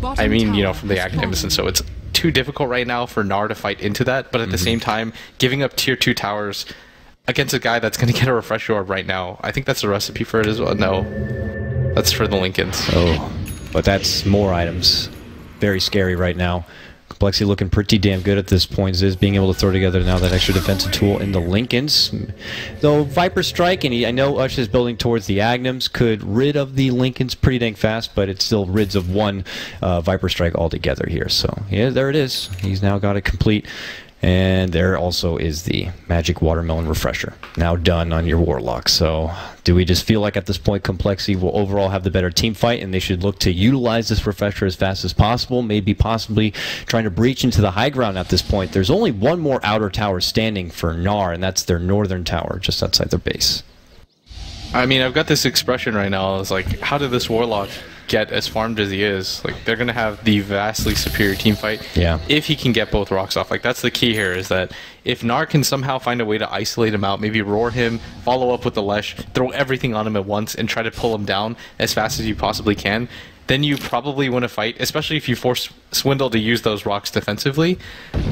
I mean, you know, from the Academics, and so it's too difficult right now for NAR to fight into that, but at the same time, giving up tier 2 towers against a guy that's going to get a refresher orb right now, I think that's a recipe for it as well. No, that's for the Lincolns. Oh, but that's more items. Very scary right now. compLexity looking pretty damn good at this point. ZfreeK being able to throw together now that extra defensive tool in the Lincolns. Though Viper Strike, and I know Ush is building towards the Agnems, could rid of the Lincolns pretty dang fast, but it still rids of 1 Viper Strike altogether here. So, yeah, there it is. He's now got it complete. And there also is the Magic Watermelon Refresher, now done on your Warlock. So do we just feel like at this point compLexity will overall have the better team fight, and they should look to utilize this refresher as fast as possible, maybe possibly trying to breach into the high ground at this point? There's only 1 more outer tower standing for NAR, and that's their northern tower just outside their base. I mean, I've got this expression right now. It's like, how did this Warlock get as farmed as he is? Like, they're going to have the vastly superior team fight if he can get both rocks off. Like, that's the key here, is that if NAR can somehow find a way to isolate him out, maybe roar him, follow up with the Lesh, throw everything on him at once, and try to pull him down as fast as you possibly can, then you probably win a fight, especially if you force Swindle to use those rocks defensively.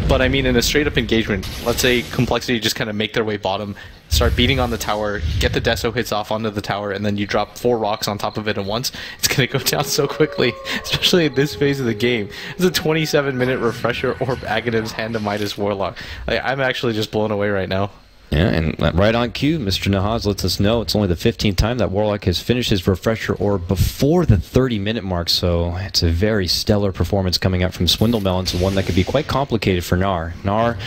But I mean, in a straight-up engagement, let's say compLexity just kind of make their way bottom, start beating on the tower, get the Deso hits off onto the tower, and then you drop 4 rocks on top of it at once, it's going to go down so quickly, especially in this phase of the game. It's a 27-minute refresher orb Aghanim's hand to Midas Warlock. Like, I'm actually just blown away right now. Yeah, and right on cue, Mr. Nahaz lets us know it's only the 15th time that Warlock has finished his refresher orb before the 30-minute mark, so it's a very stellar performance coming out from SwindleMelons, one that could be quite complicated for NAR. NAR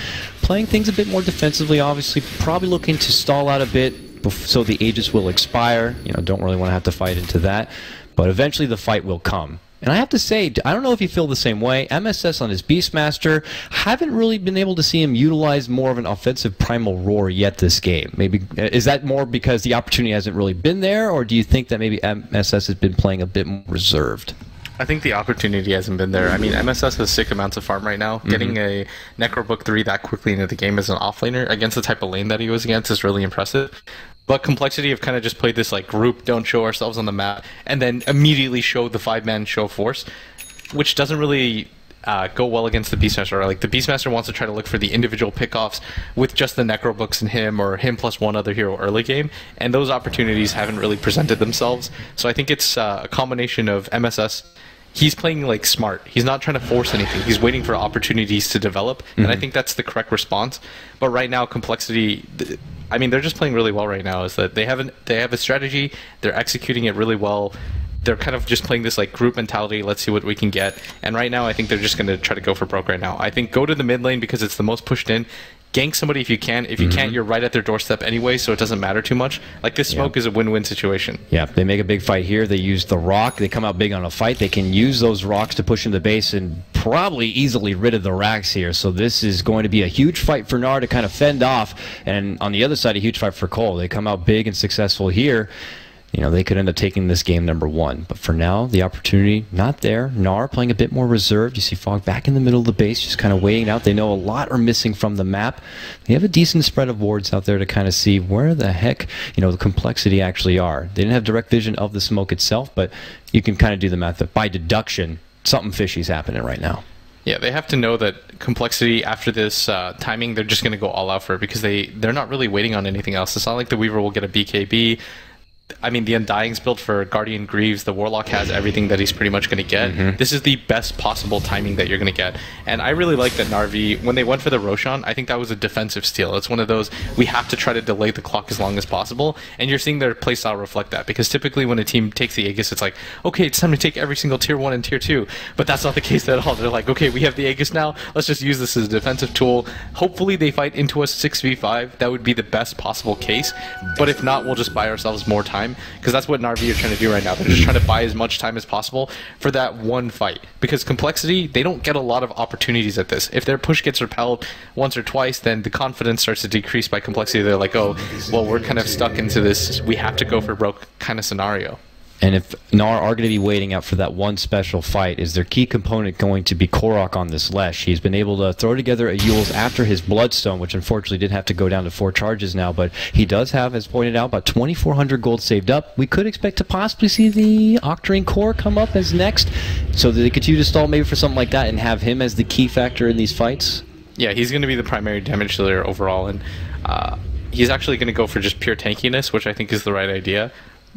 playing things a bit more defensively, obviously, probably looking to stall out a bit so the Aegis will expire. You know, don't really want to have to fight into that, but eventually the fight will come. And I have to say, I don't know if you feel the same way. MSS on his Beastmaster, haven't really been able to see him utilize more of an offensive primal roar yet this game. Maybe is that more because the opportunity hasn't really been there, or do you think that maybe MSS has been playing a bit more reserved? I think the opportunity hasn't been there. I mean, MSS has sick amounts of farm right now. Getting a Necrobook 3 that quickly into the game as an offlaner against the type of lane that he was against is really impressive. But compLexity have kind of just played this like group, don't show ourselves on the map, and then immediately show the 5-man show force, which doesn't really go well against the Beastmaster. Right? Like, the Beastmaster wants to try to look for the individual pickoffs with just the Necrobooks and him, or him plus 1 other hero early game, and those opportunities haven't really presented themselves. So I think it's a combination of MSS. He's playing like smart. He's not trying to force anything. He's waiting for opportunities to develop, and I think that's the correct response. But right now, compLexity, I mean, they're just playing really well right now. Is that they have a strategy, they're executing it really well. They're kind of just playing this like group mentality. Let's see what we can get. And right now, I think they're just going to try to go for broke right now. I think go to the mid lane because it's the most pushed in. Gank somebody if you can. If you can't, you're right at their doorstep anyway, so it doesn't matter too much. Like this smoke is a win-win situation. Yeah, they make a big fight here. They use the rock. They come out big on a fight. They can use those rocks to push into base and probably easily rid of the racks here. So this is going to be a huge fight for NAR to kind of fend off. And on the other side, a huge fight for coL. They come out big and successful here. You know, they could end up taking this game #1. But for now, the opportunity not there. NAR playing a bit more reserved. You see Fog back in the middle of the base, just kind of waiting out. They know a lot are missing from the map. They have a decent spread of wards out there to kind of see where the heck, you know, the complexity actually are. They didn't have direct vision of the smoke itself, but you can kind of do the math that by deduction, something fishy's happening right now. Yeah, they have to know that complexity after this timing, they're just going to go all out for it because they're not really waiting on anything else. It's not like the Weaver will get a BKB. I mean, the Undying's built for Guardian Greaves. The Warlock has everything that he's pretty much going to get. This is the best possible timing that you're going to get. And I really like that Na'Vi, when they went for the Roshan, I think that was a defensive steal. It's one of those, we have to try to delay the clock as long as possible. And you're seeing their playstyle reflect that. Because typically when a team takes the Aegis, it's like, okay, it's time to take every single tier 1 and tier 2. But that's not the case at all. They're like, okay, we have the Aegis now. Let's just use this as a defensive tool. Hopefully they fight into a 6v5. That would be the best possible case. But if not, we'll just buy ourselves more time. Because that's what Na'Vi are trying to do right now. They're just trying to buy as much time as possible for that one fight. Because complexity, they don't get a lot of opportunities at this. If their push gets repelled once or twice, then the confidence starts to decrease by complexity. They're like, oh, well, we're kind of stuck into this we have to go for broke kind of scenario. And if NAR are going to be waiting out for that one special fight, is their key component going to be Korok on this Lesh? He's been able to throw together a Eul's after his Bloodstone, which unfortunately did have to go down to 4 charges now, but he does have, as pointed out, about 2,400 gold saved up. We could expect to possibly see the Octarine Core come up as next, so that they continue to stall maybe for something like that and have him as the key factor in these fights. Yeah, he's going to be the primary damage dealer overall, and he's actually going to go for just pure tankiness, which I think is the right idea.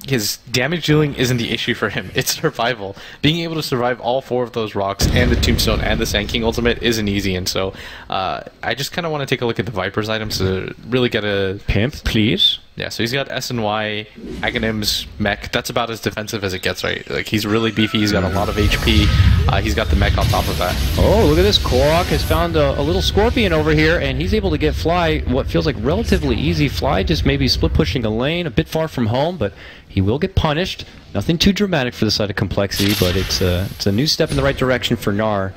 His damage dealing isn't the issue for him, it's survival. Being able to survive all 4 of those rocks and the Tombstone and the Sand King ultimate isn't easy, and so I just kind of want to take a look at the Viper's items to really get a... Pimp, please. Yeah, so he's got S and Y, Aghanim's mech. That's about as defensive as it gets, right? Like, he's really beefy, he's got a lot of HP, he's got the mech on top of that. Oh, look at this. Korok has found a little Scorpion over here, and he's able to get Fly, what feels like relatively easy. Fly just maybe split pushing a lane, a bit far from home, but he will get punished. Nothing too dramatic for the side of complexity, but it's a new step in the right direction for NAR.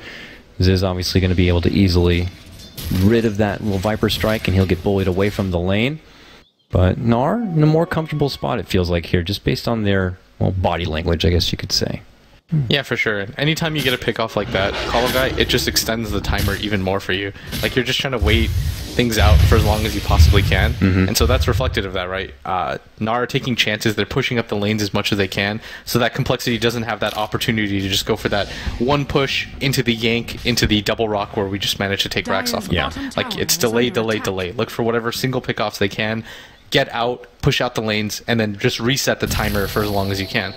Zyzz obviously going to be able to easily rid of that little Viper Strike, and he'll get bullied away from the lane. But NAR in a more comfortable spot, it feels like here, just based on their, well, body language, I guess you could say. Yeah, for sure. Anytime you get a pick off like that, Call guy, it just extends the timer even more for you. Like, you're just trying to wait things out for as long as you possibly can. And so that's reflected of that, right? NAR are taking chances. They're pushing up the lanes as much as they can, so that complexity doesn't have that opportunity to just go for that one push into the yank, into the double rock where we just managed to take racks off of them. Like, it's delay, delay, delay. Look for whatever single pick-offs they can, get out, push out the lanes, and then just reset the timer for as long as you can.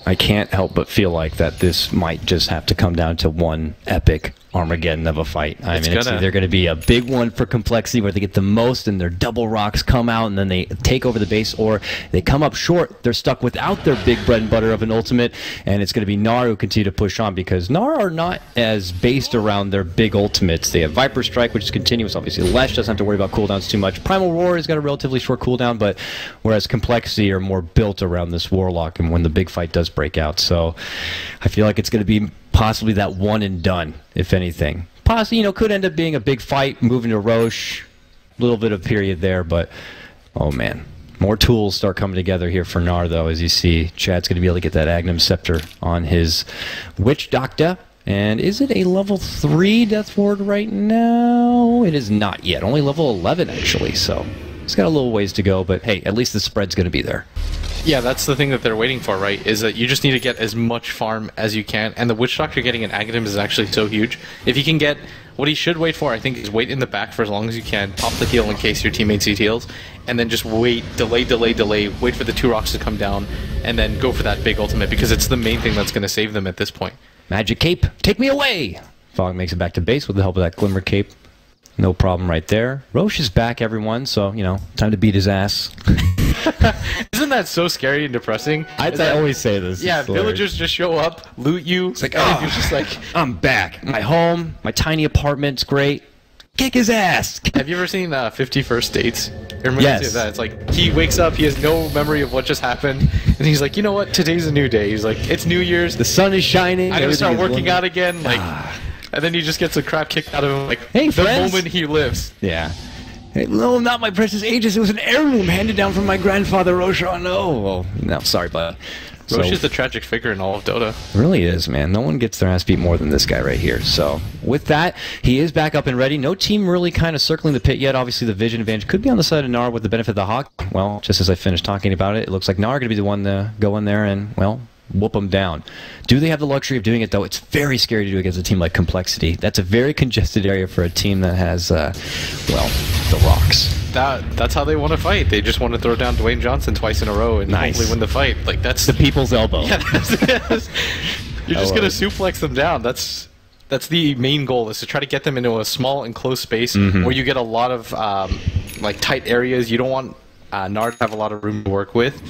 I can't help but feel like that this might just have to come down to one epic Armageddon of a fight. I mean, it's either going to be a big one for complexity where they get the most and their double rocks come out and then they take over the base, or they come up short, they're stuck without their big bread and butter of an ultimate, and it's going to be NAR who continue to push on, because NAR are not as based around their big ultimates. They have Viper Strike, which is continuous. Obviously, Lesh doesn't have to worry about cooldowns too much. Primal Roar has got a relatively short cooldown, but whereas complexity are more built around this Warlock and when the big fight does break out. So I feel like it's going to be possibly that one and done, if anything. Possibly, you know, could end up being a big fight, moving to Roche, a little bit of period there, but oh man. More tools start coming together here for NAR, though, as you see. Chad's going to be able to get that Aghanim Scepter on his Witch Doctor. And is it a level 3 Death Ward right now? It is not yet. Only level 11, actually, so it's got a little ways to go, but hey, at least the spread's going to be there. Yeah, that's the thing that they're waiting for, right? Is that you just need to get as much farm as you can, and the Witch Doctor getting an Aghanim is actually so huge. If you can get, what he should wait for, I think, is wait in the back for as long as you can, pop the heal in case your teammates need heals, and then just wait, delay, delay, delay, wait for the 2 rocks to come down, and then go for that big ultimate, because it's the main thing that's going to save them at this point. Magic Cape, take me away! Fog makes it back to base with the help of that Glimmer Cape. No problem right there. Roche is back, everyone, so, you know, time to beat his ass. Isn't that so scary and depressing? I always say this. Yeah, villagers just show up, loot you. It's like, oh, you're just like, I'm back. My home, my tiny apartment's great. Kick his ass. Have you ever seen 50 First Dates? Yes. That. It's like he wakes up, he has no memory of what just happened, and he's like, you know what? Today's a new day. He's like, it's New Year's. The sun is shining. I gotta start working out again. Like, and then he just gets the crap kicked out of him. Like, hey, the friends. moment he lives. Yeah. Hey, no, not my precious Aegis. It was an heirloom handed down from my grandfather, Roche. Oh, no. Well, no, sorry, bud. Roche is the tragic figure in all of Dota. It really is, man. No one gets their ass beat more than this guy right here. So, with that, he is back up and ready. No team really kind of circling the pit yet. Obviously, the vision advantage could be on the side of NAR with the benefit of the Hawk. Well, just as I finished talking about it, it looks like NAR going to be the one to go in there and, well, whoop them down. Do they have the luxury of doing it, though? It's very scary to do against a team like compLexity. That's a very congested area for a team that has, well, the rocks. That's how they want to fight. They just want to throw down Dwayne Johnson twice in a row and hopefully win the fight. Like, that's the people's elbow. Yeah, you're just gonna suplex them down. That's the main goal, is to try to get them into a small enclosed space where you get a lot of like tight areas. You don't want NAR to have a lot of room to work with.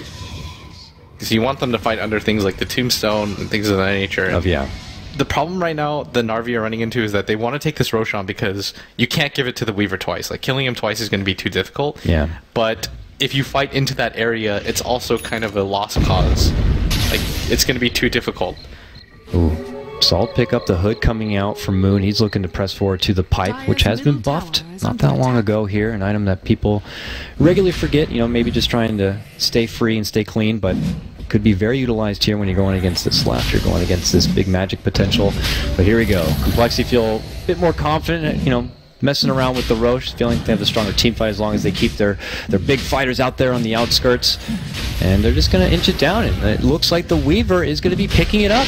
So you want them to fight under things like the tombstone and things of that nature. Oh, yeah. The problem right now the Na'Vi are running into is that they want to take this Roshan because you can't give it to the Weaver twice. Like, killing him twice is going to be too difficult. Yeah. But if you fight into that area, it's also kind of a lost cause. Like, it's going to be too difficult. Ooh. Salt pick up the hood coming out from Moon. He's looking to press forward to the pipe, which has been buffed not that long ago here. An item that people regularly forget, you know, maybe just trying to stay free and stay clean, but could be very utilized here when you're going against this left. You're going against this big magic potential. But here we go. compLexity feel a bit more confident, you know, messing around with the Roche, feeling they have the stronger team fight as long as they keep their big fighters out there on the outskirts. And they're just going to inch it down. And it looks like the Weaver is going to be picking it up.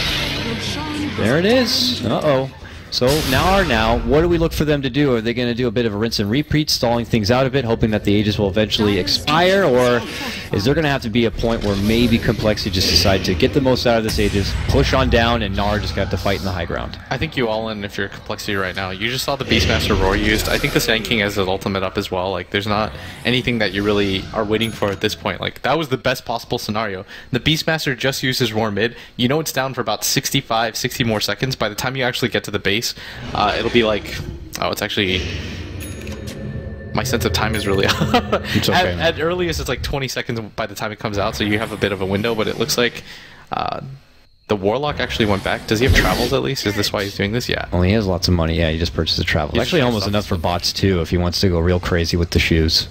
There it is. Uh-oh. So now, what do we look for them to do? Are they going to do a bit of a rinse and repeat, stalling things out a bit, hoping that the Aegis will eventually expire? Or is there going to have to be a point where maybe compLexity just decide to get the most out of this Aegis, push on down, and NAR just got to fight in the high ground? I think you all in if you're compLexity right now. You just saw the Beastmaster Roar used. I think the Sand King has his ultimate up as well. Like, there's not anything that you really are waiting for at this point. Like, that was the best possible scenario. The Beastmaster just used his Roar mid. You know it's down for about 65, 60 more seconds. By the time you actually get to the base, it'll be like, oh, it's actually, my sense of time is really it's okay, at earliest it's like 20 seconds by the time it comes out, so you have a bit of a window. But it looks like the Warlock actually went back. Does he have travels at least? Is this why he's doing this? Yeah. Well, he has lots of money. Yeah, he just purchased a travel. Actually, almost enough for bots too if he wants to go real crazy with the shoes.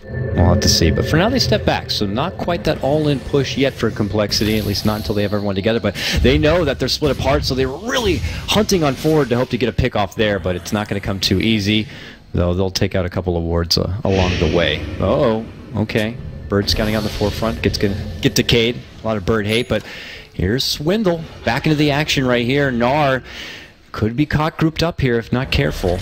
We'll have to see. But for now, they step back. So not quite that all-in push yet for compLexity, at least not until they have everyone together. But they know that they're split apart, so they're really hunting on forward to hope to get a pick off there. But it's not going to come too easy, though they'll take out a couple of wards along the way. Uh-oh. Okay. Bird scouting on the forefront. Gets going to get decayed. A lot of bird hate, but here's Swindle back into the action right here. NAR could be caught grouped up here if not careful.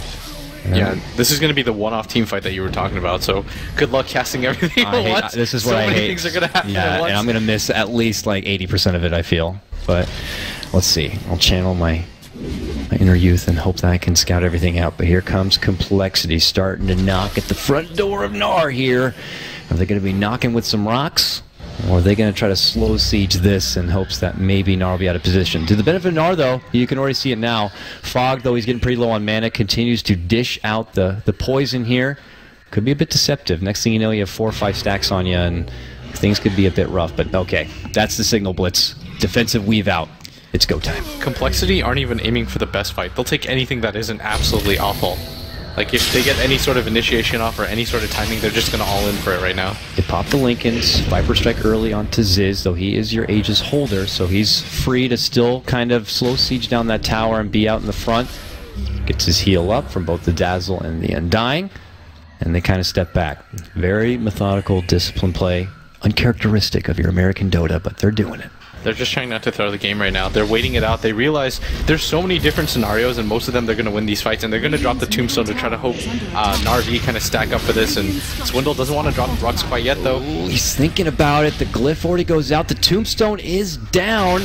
Yeah, this is going to be the one-off team fight that you were talking about, so good luck casting everything at once. This is what I hate. So many things are going to happen at once. And I'm going to miss at least like 80% of it, I feel. But let's see. I'll channel my inner youth and hope that I can scout everything out. But here comes compLexity starting to knock at the front door of NAR here. Are they going to be knocking with some rocks? Or are they going to try to slow siege this in hopes that maybe NAR will be out of position? To the benefit of NAR, though, you can already see it now. Fog, though he's getting pretty low on mana, continues to dish out the poison here. Could be a bit deceptive. Next thing you know, you have 4 or 5 stacks on you, and things could be a bit rough. But okay, that's the signal blitz. Defensive weave out. It's go time. compLexity aren't even aiming for the best fight. They'll take anything that isn't absolutely awful. Like, if they get any sort of initiation off or any sort of timing, they're just going to all in for it right now. They pop the Lincolns, Viper Strike early onto Zyzz, though he is your Aegis holder, so he's free to still kind of slow siege down that tower and be out in the front. Gets his heal up from both the Dazzle and the Undying, and they kind of step back. Very methodical, disciplined play, uncharacteristic of your American Dota, but they're doing it. They're just trying not to throw the game right now. They're waiting it out. They realize there's so many different scenarios, and most of them they're going to win these fights, and they're going to drop the Tombstone to try to hope Na'Vi kind of stack up for this. And Swindle doesn't want to drop rocks quite yet, though. Ooh, he's thinking about it. The Glyph already goes out. The Tombstone is down.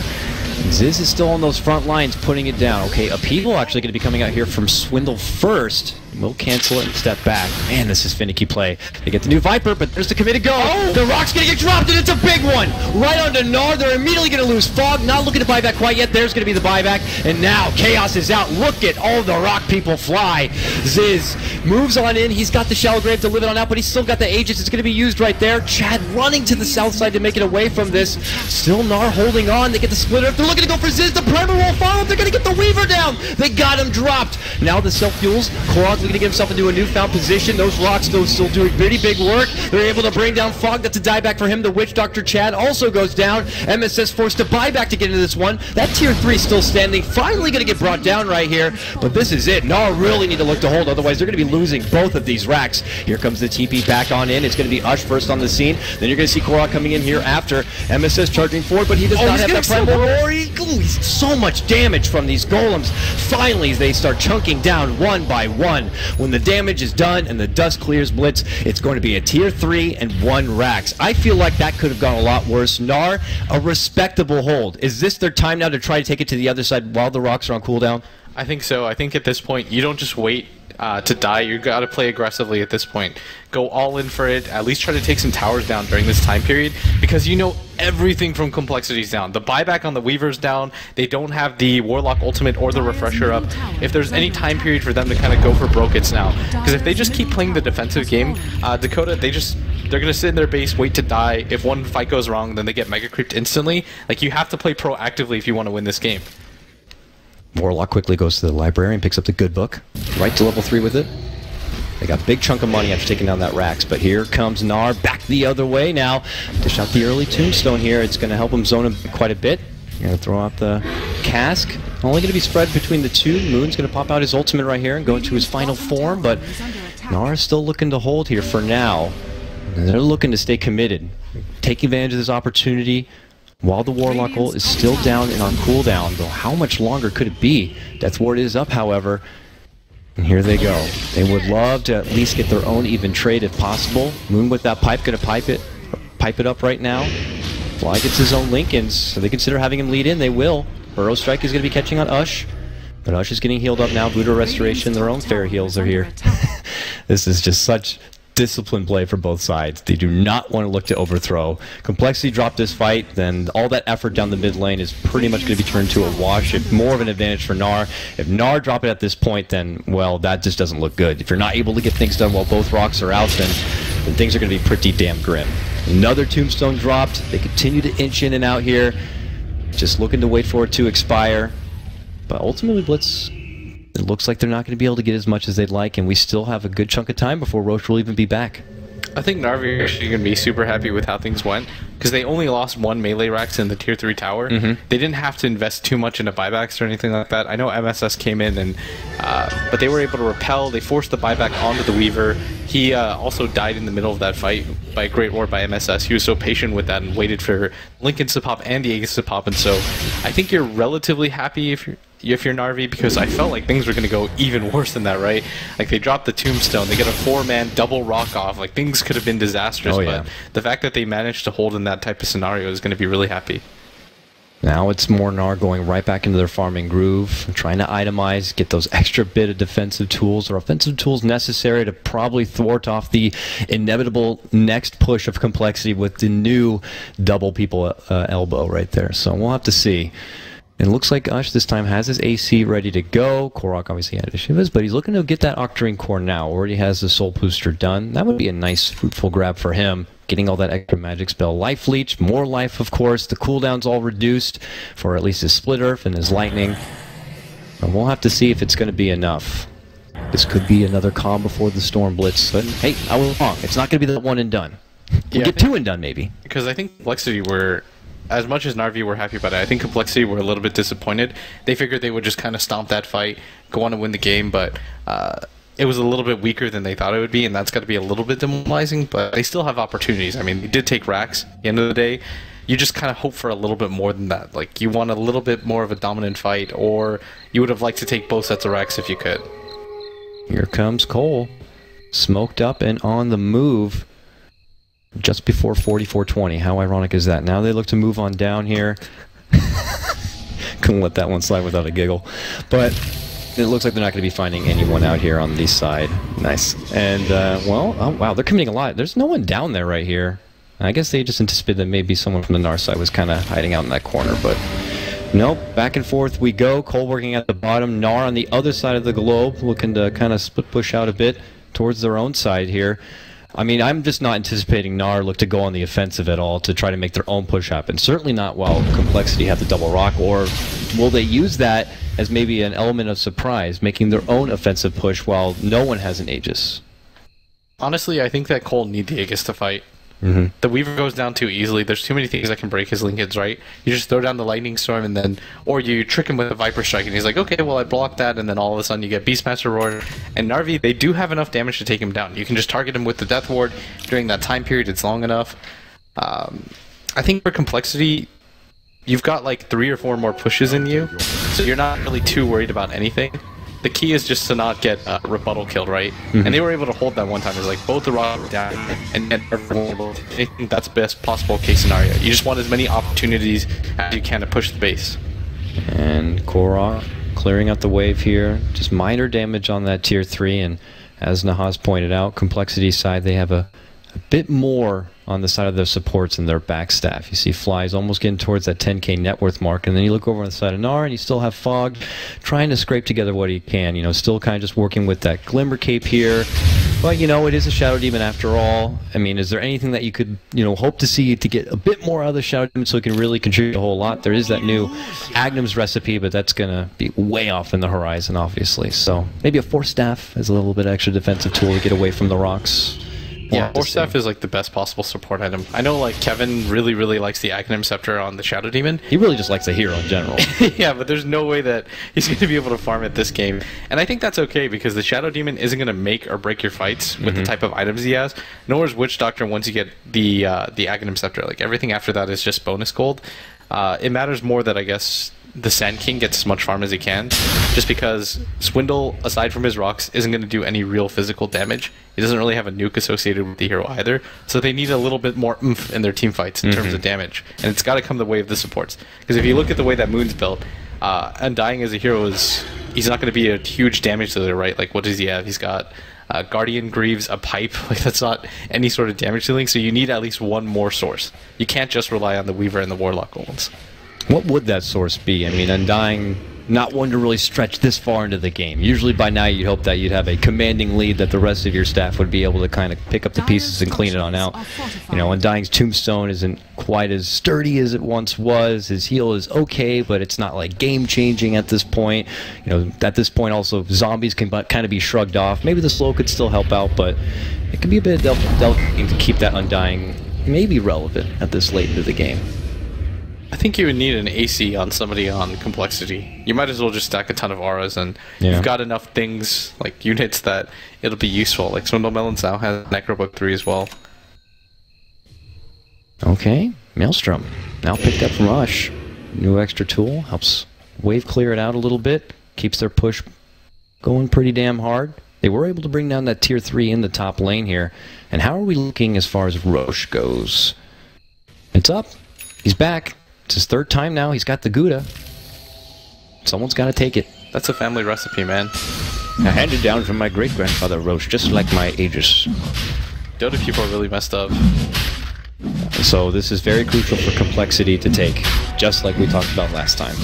Zyzz is still on those front lines, putting it down. Okay, Upheaval actually going to be coming out here from Swindle first. We'll cancel it and step back. Man, this is finicky play. They get the new Viper, but there's the committed go. Oh! The Rock's gonna get dropped, and it's a big one! Right onto NAR. They're immediately gonna lose Fog. Not looking to buy back quite yet. There's gonna be the buyback. And now Chaos is out. Look at all the Rock people fly. Zyzz moves on in. He's got the Shallow Grave to live it on out, but he's still got the Aegis. It's gonna be used right there. Chad running to the south side to make it away from this. Still NAR holding on. They get the splitter. They're looking to go for Zyzz. The Primer will follow. They're gonna get the Weaver down. They got him dropped. Now the self-fuels. coL.'s looking to get himself into a newfound position. Those Rocks, though, still doing pretty big work. They're able to bring down Fog. That's a dieback for him. The Witch Doctor Chad also goes down. MSS forced to buy back to get into this one. That tier 3 still standing. Finally going to get brought down right here. But this is it. NAR really need to look to hold. Otherwise, they're going to be losing both of these racks. Here comes the TP back on in. It's going to be Ush first on the scene. Then you're going to see coL coming in here after. MSS charging forward, but he does not have that Primal Roar. He's so much damage from these golems. Finally, they start chunking down one by one. When the damage is done and the dust clears Blitz, it's going to be a tier 3 and 1 racks. I feel like that could have gone a lot worse. NAR, a respectable hold. Is this their time now to try to take it to the other side while the Rocks are on cooldown? I think so. I think at this point, you don't just wait to die. You got to play aggressively at this point. Go all in for it. At least try to take some towers down during this time period, because you know everything from complexity's down. The buyback on the Weaver's down. They don't have the Warlock ultimate or the refresher up. If there's any time period for them to kind of go for broke, it's now. Because if they just keep playing the defensive game, Dakota, they're gonna sit in their base, wait to die. If one fight goes wrong, then they get mega creeped instantly. Like, you have to play proactively if you want to win this game. Warlock quickly goes to the library and picks up the good book. Right to level 3 with it. They got a big chunk of money after taking down that Rax, but here comes NAR back the other way now. Dish out the early tombstone here. It's going to help him zone him quite a bit. Going to throw out the cask. Only going to be spread between the two. Moon's going to pop out his ultimate right here and go into his final form, but NAR is still looking to hold here for now. And they're looking to stay committed. Take advantage of this opportunity while the Warlock ult is still down and on cooldown, though how much longer could it be? Death Ward is up, however, and here they go. They would love to at least get their own even trade if possible. Moon with that pipe, gonna pipe it up right now. Fly gets his own Lincolns, so they consider having him lead in, they will. Burrow Strike is gonna be catching on Ush, but Ush is getting healed up now. Voodoo Restoration, their own fair heals are here. This is just such disciplined play for both sides. They do not want to look to overthrow. compLexity dropped this fight, then all that effort down the mid lane is pretty much going to be turned to a wash. If more of an advantage for NAR. If NAR drop it at this point, then, well, that just doesn't look good. If you're not able to get things done while both Rocks are out, then things are going to be pretty damn grim. Another tombstone dropped. They continue to inch in and out here, just looking to wait for it to expire. But ultimately, Blitz, it looks like they're not going to be able to get as much as they'd like, and we still have a good chunk of time before Roche will even be back. I think Na'Vi are actually going to be super happy with how things went, because they only lost 1 melee Rax in the tier 3 tower. They didn't have to invest too much into buybacks or anything like that. I know MSS came in, and but they were able to repel. They forced the buyback onto the Weaver. He also died in the middle of that fight by a great ward by MSS. He was so patient with that and waited for Lincoln's to pop and the Aegis to pop, and so I think you're relatively happy if you're Na'Vi, because I felt like things were going to go even worse than that, right? Like, they dropped the tombstone, they get a 4-man double rock off, like, things could have been disastrous, but the fact that they managed to hold in that type of scenario is going to be really happy. Now it's more NAR going right back into their farming groove, trying to itemize, get those extra bit of defensive tools or offensive tools necessary to probably thwart off the inevitable next push of compLexity with the new double people elbow right there. So we'll have to see. And it looks like Ush this time has his AC ready to go. Korok obviously had Shivas, but he's looking to get that Octarine core now. Already has the Soul Booster done. That would be a nice, fruitful grab for him. Getting all that extra magic spell. Life Leech, more life, of course. The cooldown's all reduced for at least his Split Earth and his Lightning. And we'll have to see if it's going to be enough. This could be another calm before the Storm Blitz. But hey, I was wrong. It's not going to be that one and done. We'll get 2 and done, maybe. Because I think compLexity were, as much as Na'Vi were happy about it, I think compLexity were a little bit disappointed. They figured they would just kind of stomp that fight, go on and win the game, but it was a little bit weaker than they thought it would be, and that's got to be a little bit demoralizing, but they still have opportunities. I mean, they did take Rax at the end of the day. You just kind of hope for a little bit more than that. Like, you want a little bit more of a dominant fight, or you would have liked to take both sets of Rax if you could. Here comes coL. Smoked up and on the move. Just before 4420. How ironic is that? Now they look to move on down here. Couldn't let that one slide without a giggle. But it looks like they're not going to be finding anyone out here on the side. Nice. And, well, oh, wow, they're committing a lot. There's no one down there right here. I guess they just anticipated that maybe someone from the NAR side was kind of hiding out in that corner, but nope. Back and forth we go. coL working at the bottom. NAR on the other side of the globe, looking to kind of split push out a bit towards their own side here. I mean, I'm just not anticipating NAR look to go on the offensive at all to try to make their own push happen. Certainly not while compLexity have the double rock, or will they use that as maybe an element of surprise, making their own offensive push while no one has an Aegis? Honestly, I think that coL need the Aegis to fight. The Weaver goes down too easily. There's too many things that can break his linkage, right? You just throw down the Lightning Storm and then, or you trick him with a Viper Strike and he's like, okay, well I blocked that, and then all of a sudden you get Beastmaster Roar. And Na'Vi, they do have enough damage to take him down. You can just target him with the Death Ward during that time period. It's long enough. I think for compLexity, you've got like 3 or 4 more pushes in you, so you're not really too worried about anything. The key is just to not get rebuttal killed, right? And they were able to hold that one time. It was like both the rocks were down, and I think that's best possible case scenario. You just want as many opportunities as you can to push the base. And Korok clearing out the wave here. Just minor damage on that tier 3, and as Nahaz pointed out, compLexity side, they have a bit more on the side of their supports and their backstaff. You see Fly's almost getting towards that 10k net worth mark, and then you look over on the side of NAR and you still have Fog trying to scrape together what he can, you know, still kind of just working with that Glimmer Cape here. But, you know, it is a Shadow Demon after all. I mean, is there anything that you could, you know, hope to see to get a bit more out of the Shadow Demon so it can really contribute a whole lot? There is that new Agnum's recipe, but that's going to be way off in the horizon, obviously. So maybe a Force Staff as a little bit extra defensive tool to get away from the rocks. Yeah, Force Staff is like the best possible support item. I know like Kevin really likes the Agnum Scepter on the Shadow Demon. He really just likes the hero in general. Yeah, but there's no way that he's going to be able to farm it this game. And I think that's okay, because the Shadow Demon isn't going to make or break your fights with the type of items he has. Nor is Witch Doctor once you get the Agnum Scepter. Like everything after that is just bonus gold. It matters more that I guess the Sand King gets as much farm as he can, just because Swindle, aside from his rocks, isn't going to do any real physical damage. He doesn't really have a nuke associated with the hero either, so they need a little bit more oomph in their team fights in terms of damage, and it's got to come the way of the supports. Because if you look at the way that Moon's built, Undying as a hero he's not going to be a huge damage dealer, right? Like what does he have? He's got Guardian Greaves, a pipe. Like that's not any sort of damage dealing, so you need at least one more source. You can't just rely on the Weaver and the Warlock golds. What would that source be? I mean, Undying, not one to really stretch this far into the game. Usually by now you'd hope that you'd have a commanding lead that the rest of your staff would be able to kind of pick up the pieces and clean it on out. You know, Undying's Tombstone isn't quite as sturdy as it once was. His heal is okay, but it's not like game-changing at this point. You know, at this point also zombies can kind of be shrugged off. Maybe the slow could still help out, but it could be a bit delicate to keep that Undying maybe relevant at this late into the game. I think you would need an AC on somebody on compLexity. You might as well just stack a ton of auras, and you've got enough things, like units, that it'll be useful. Like Swindlemelonzz now has Necrobook 3 as well. Okay, Maelstrom. Now picked up from Ush. New extra tool, helps wave clear it out a little bit, keeps their push going pretty damn hard. They were able to bring down that tier 3 in the top lane here. And how are we looking as far as Roche goes? It's up. He's back. It's his 3rd time now. He's got the Gouda. Someone's got to take it. That's a family recipe, man. I handed down from my great-grandfather Roche, just like my Aegis. Dota people are really messed up. So this is very crucial for compLexity to take, just like we talked about last time.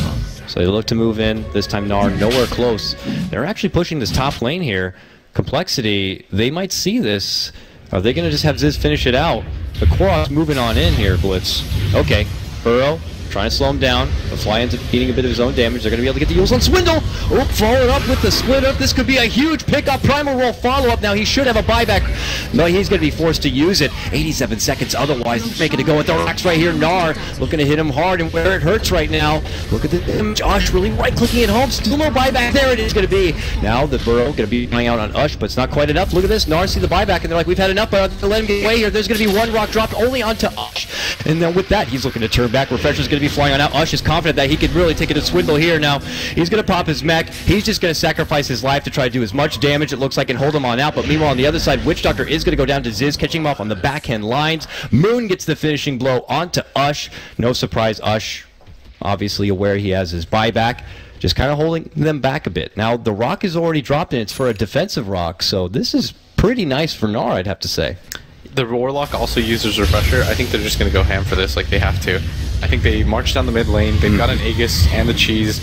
So they look to move in. This time NAR nowhere close. They're actually pushing this top lane here. compLexity, they might see this. Are they going to just have Zyzz finish it out? The Korok's moving on in here, Blitz. Okay, Burrow trying to slow him down. The Fly ends up eating a bit of his own damage. They're going to be able to get the Yules on Swindle. Oh, followed up with the split up. This could be a huge pickup. Primal Roll follow-up. Now he should have a buyback. No, he's going to be forced to use it. 87 seconds otherwise. Making it go with the rocks right here. NAR looking to hit him hard and where it hurts right now. Look at the damage. Ush really right-clicking it home. Still no buyback. There it is going to be. Now the Burrow going to be playing out on Ush, but it's not quite enough. Look at this. NAR see the buyback, and they're like, we've had enough, but let him get away here. There's going to be one rock dropped only onto Ush. And then with that, he's looking to turn back. Refresher's going to be flying on out. Ush is confident that he could really take it to Swindle here now. He's going to pop his mech. He's just going to sacrifice his life to try to do as much damage, it looks like, and hold him on out. But meanwhile, on the other side, Witch Doctor is going to go down to Zyzz, catching him off on the backhand lines. Moon gets the finishing blow onto Ush. No surprise, Ush, obviously aware he has his buyback. just kind of holding them back a bit. Now, the rock is already dropped, and it's for a defensive rock, so this is pretty nice for NAR, I'd have to say. The Warlock also uses Refresher. I think they're just going to go ham for this like they have to. I think they march down the mid lane. They've got an Aegis and the cheese.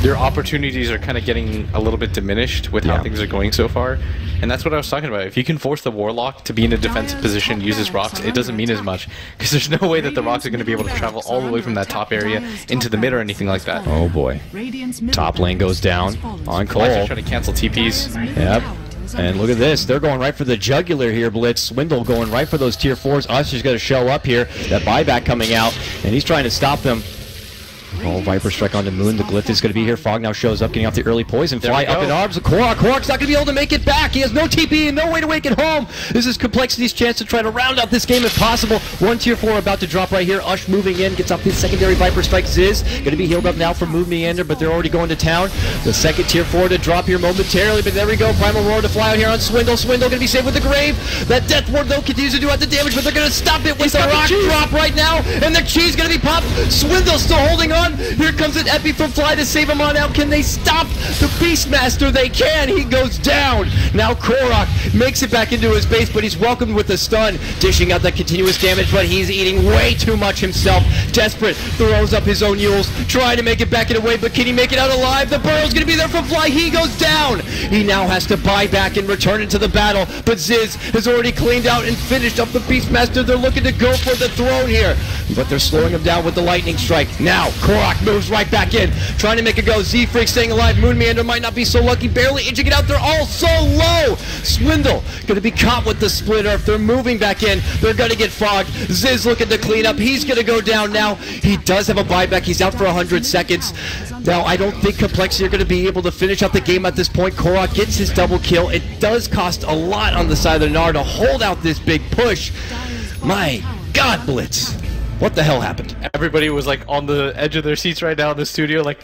Their opportunities are kind of getting a little bit diminished with how things are going so far. And that's what I was talking about. If you can force the Warlock to be in a defensive position, use his rocks, it doesn't mean as much. Because there's no way that the rocks are going to be able to travel all the way from that top area into the mid or anything like that. Oh boy. Top lane goes down on coL. Trying to cancel TPs. Yep. And look at this. They're going right for the jugular here, Blitz. Swindle going right for those tier 4s. Usher's going to show up here. That buyback coming out, and he's trying to stop them. Oh, Viper Strike onto Moon. The Glyph is going to be here. Fog now shows up, getting off the early poison. Fly up in arms of coRock. coRock's not going to be able to make it back. He has no TP and no way to make it home. This is compLexity's chance to try to round out this game if possible. One tier 4 about to drop right here. Ush moving in, gets off the secondary Viper Strike. Zyzz going to be healed up now from Moonmeander, but they're already going to town. The second tier 4 to drop here momentarily, but there we go. Primal Roar to fly out here on Swindle. Swindle going to be saved with the Grave. That Death Ward, though, continues to do out the damage, but they're going to stop it with the rock drop right now, and the cheese going to be popped. Swindle still holding on. Here comes an Epi from Fly to save him on out. Can they stop the Beastmaster? They can. He goes down. Now coRock makes it back into his base, but he's welcomed with a stun, dishing out that continuous damage, but he's eating way too much himself. Desperate, throws up his own Yules, trying to make it back in a way, but can he make it out alive? The Burrow's going to be there from Fly. He goes down. He now has to buy back and return into the battle, but Zyzz has already cleaned out and finished up the Beastmaster. They're looking to go for the throne here, but they're slowing him down with the lightning strike. Now coRock moves right back in, trying to make it go. ZfreeK staying alive. Moonmeander might not be so lucky, barely inching it out. They're all so low. Swindle going to be caught with the splitter. If they're moving back in, they're going to get fogged. Zyzz looking to clean up. He's going to go down now. He does have a buyback. He's out for 100 seconds. Now, I don't think compLexity are going to be able to finish out the game at this point. coRock gets his double kill. It does cost a lot on the side of the NAR to hold out this big push. My God, Blitz. What the hell happened? Everybody was like on the edge of their seats right now in the studio, like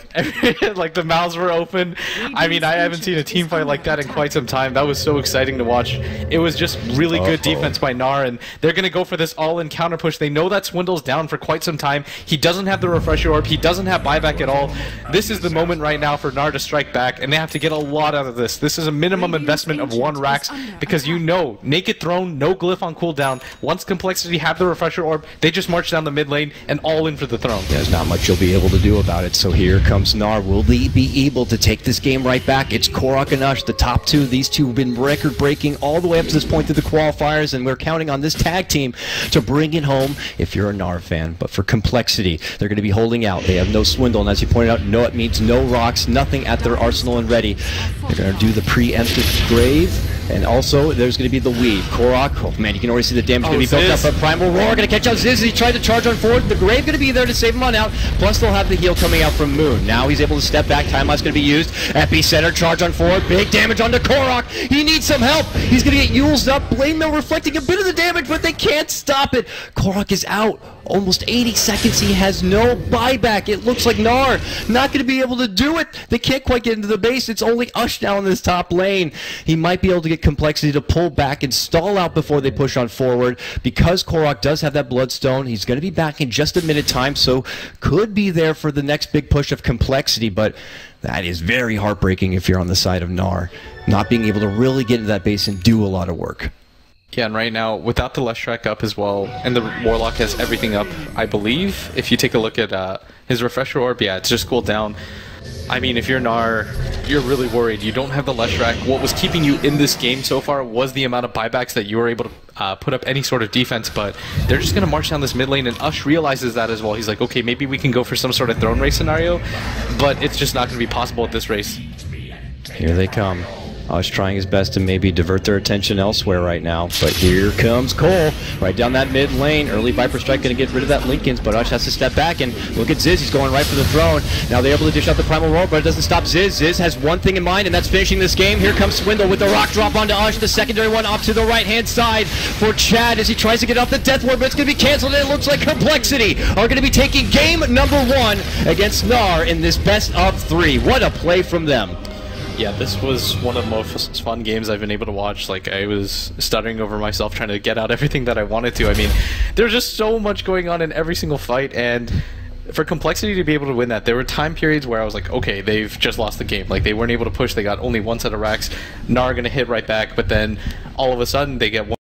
like the mouths were open. I mean, I haven't seen a team fight like that in quite some time. That was so exciting to watch. It was just really good defense by NAR, and they're going to go for this all-in counter push. They know that Swindle's down for quite some time. He doesn't have the Refresher Orb. He doesn't have buyback at all. This is the moment right now for NAR to strike back, and they have to get a lot out of this. This is a minimum investment of 1 Rax, because you know, Naked Throne, no Glyph on cooldown. Once compLexity have the Refresher Orb, they just march down the mid lane and all in for the throne. There's not much you'll be able to do about it, so here comes NAR. Will they be able to take this game right back? It's coRock and Ush, the top two. These two have been record-breaking all the way up to this point through the qualifiers, and we're counting on this tag team to bring it home if you're a NAR fan. But for compLexity, they're going to be holding out. They have no Swindle, and as you pointed out, no, it means no rocks, nothing at their arsenal and ready. They're going to do the preemptive Grave. And also, there's going to be the weave. coRock, oh man, you can already see the damage going to be built up. But Primal Roar going to catch out Zyzz as he tried to charge on forward. The Grave going to be there to save him on out. Plus, they'll have the heal coming out from Moon. Now he's able to step back. Time lapse going to be used. Epicenter charge on forward. Big damage onto coRock. He needs some help. He's going to get Yules up. Blade Mill reflecting a bit of the damage, but they can't stop it. coRock is out. Almost 80 seconds. He has no buyback. It looks like NAR not going to be able to do it. They can't quite get into the base. It's only Ush now in this top lane. He might be able to get compLexity to pull back and stall out before they push on forward. Because coRock does have that Bloodstone, he's going to be back in just a minute time, so could be there for the next big push of compLexity, but that is very heartbreaking if you're on the side of NAR, not being able to really get into that base and do a lot of work. Yeah, and right now, without the Leshrac up as well, and the Warlock has everything up, I believe. If you take a look at his Refresher Orb, yeah, it's just cooled down. I mean, if you're NAR, you're really worried. You don't have the Leshrac. What was keeping you in this game so far was the amount of buybacks that you were able to put up any sort of defense, but they're just going to march down this mid lane, and Ush realizes that as well. He's like, okay, maybe we can go for some sort of throne race scenario, but it's just not going to be possible at this race. Here they come. Ush trying his best to maybe divert their attention elsewhere right now, but here comes coL right down that mid lane. Early Viper Strike going to get rid of that Linken's, but Ush has to step back and look at Zyzz. He's going right for the throne. Now they're able to dish out the Primal Roar, but it doesn't stop Zyzz. Zyzz has one thing in mind, and that's finishing this game. Here comes Swindle with the rock drop onto Ush. The secondary one off to the right-hand side for Chad as he tries to get off the Death Ward, but it's going to be canceled, and it looks like compLexity are going to be taking game number 1 against NAR in this best of 3. What a play from them. Yeah, this was one of the most fun games I've been able to watch. Like, I was stuttering over myself trying to get out everything that I wanted to. I mean, there's just so much going on in every single fight, and for compLexity to be able to win that, there were time periods where I was like, okay, they've just lost the game. Like, they weren't able to push. They got only one set of racks. NAR going to hit right back, but then all of a sudden they get one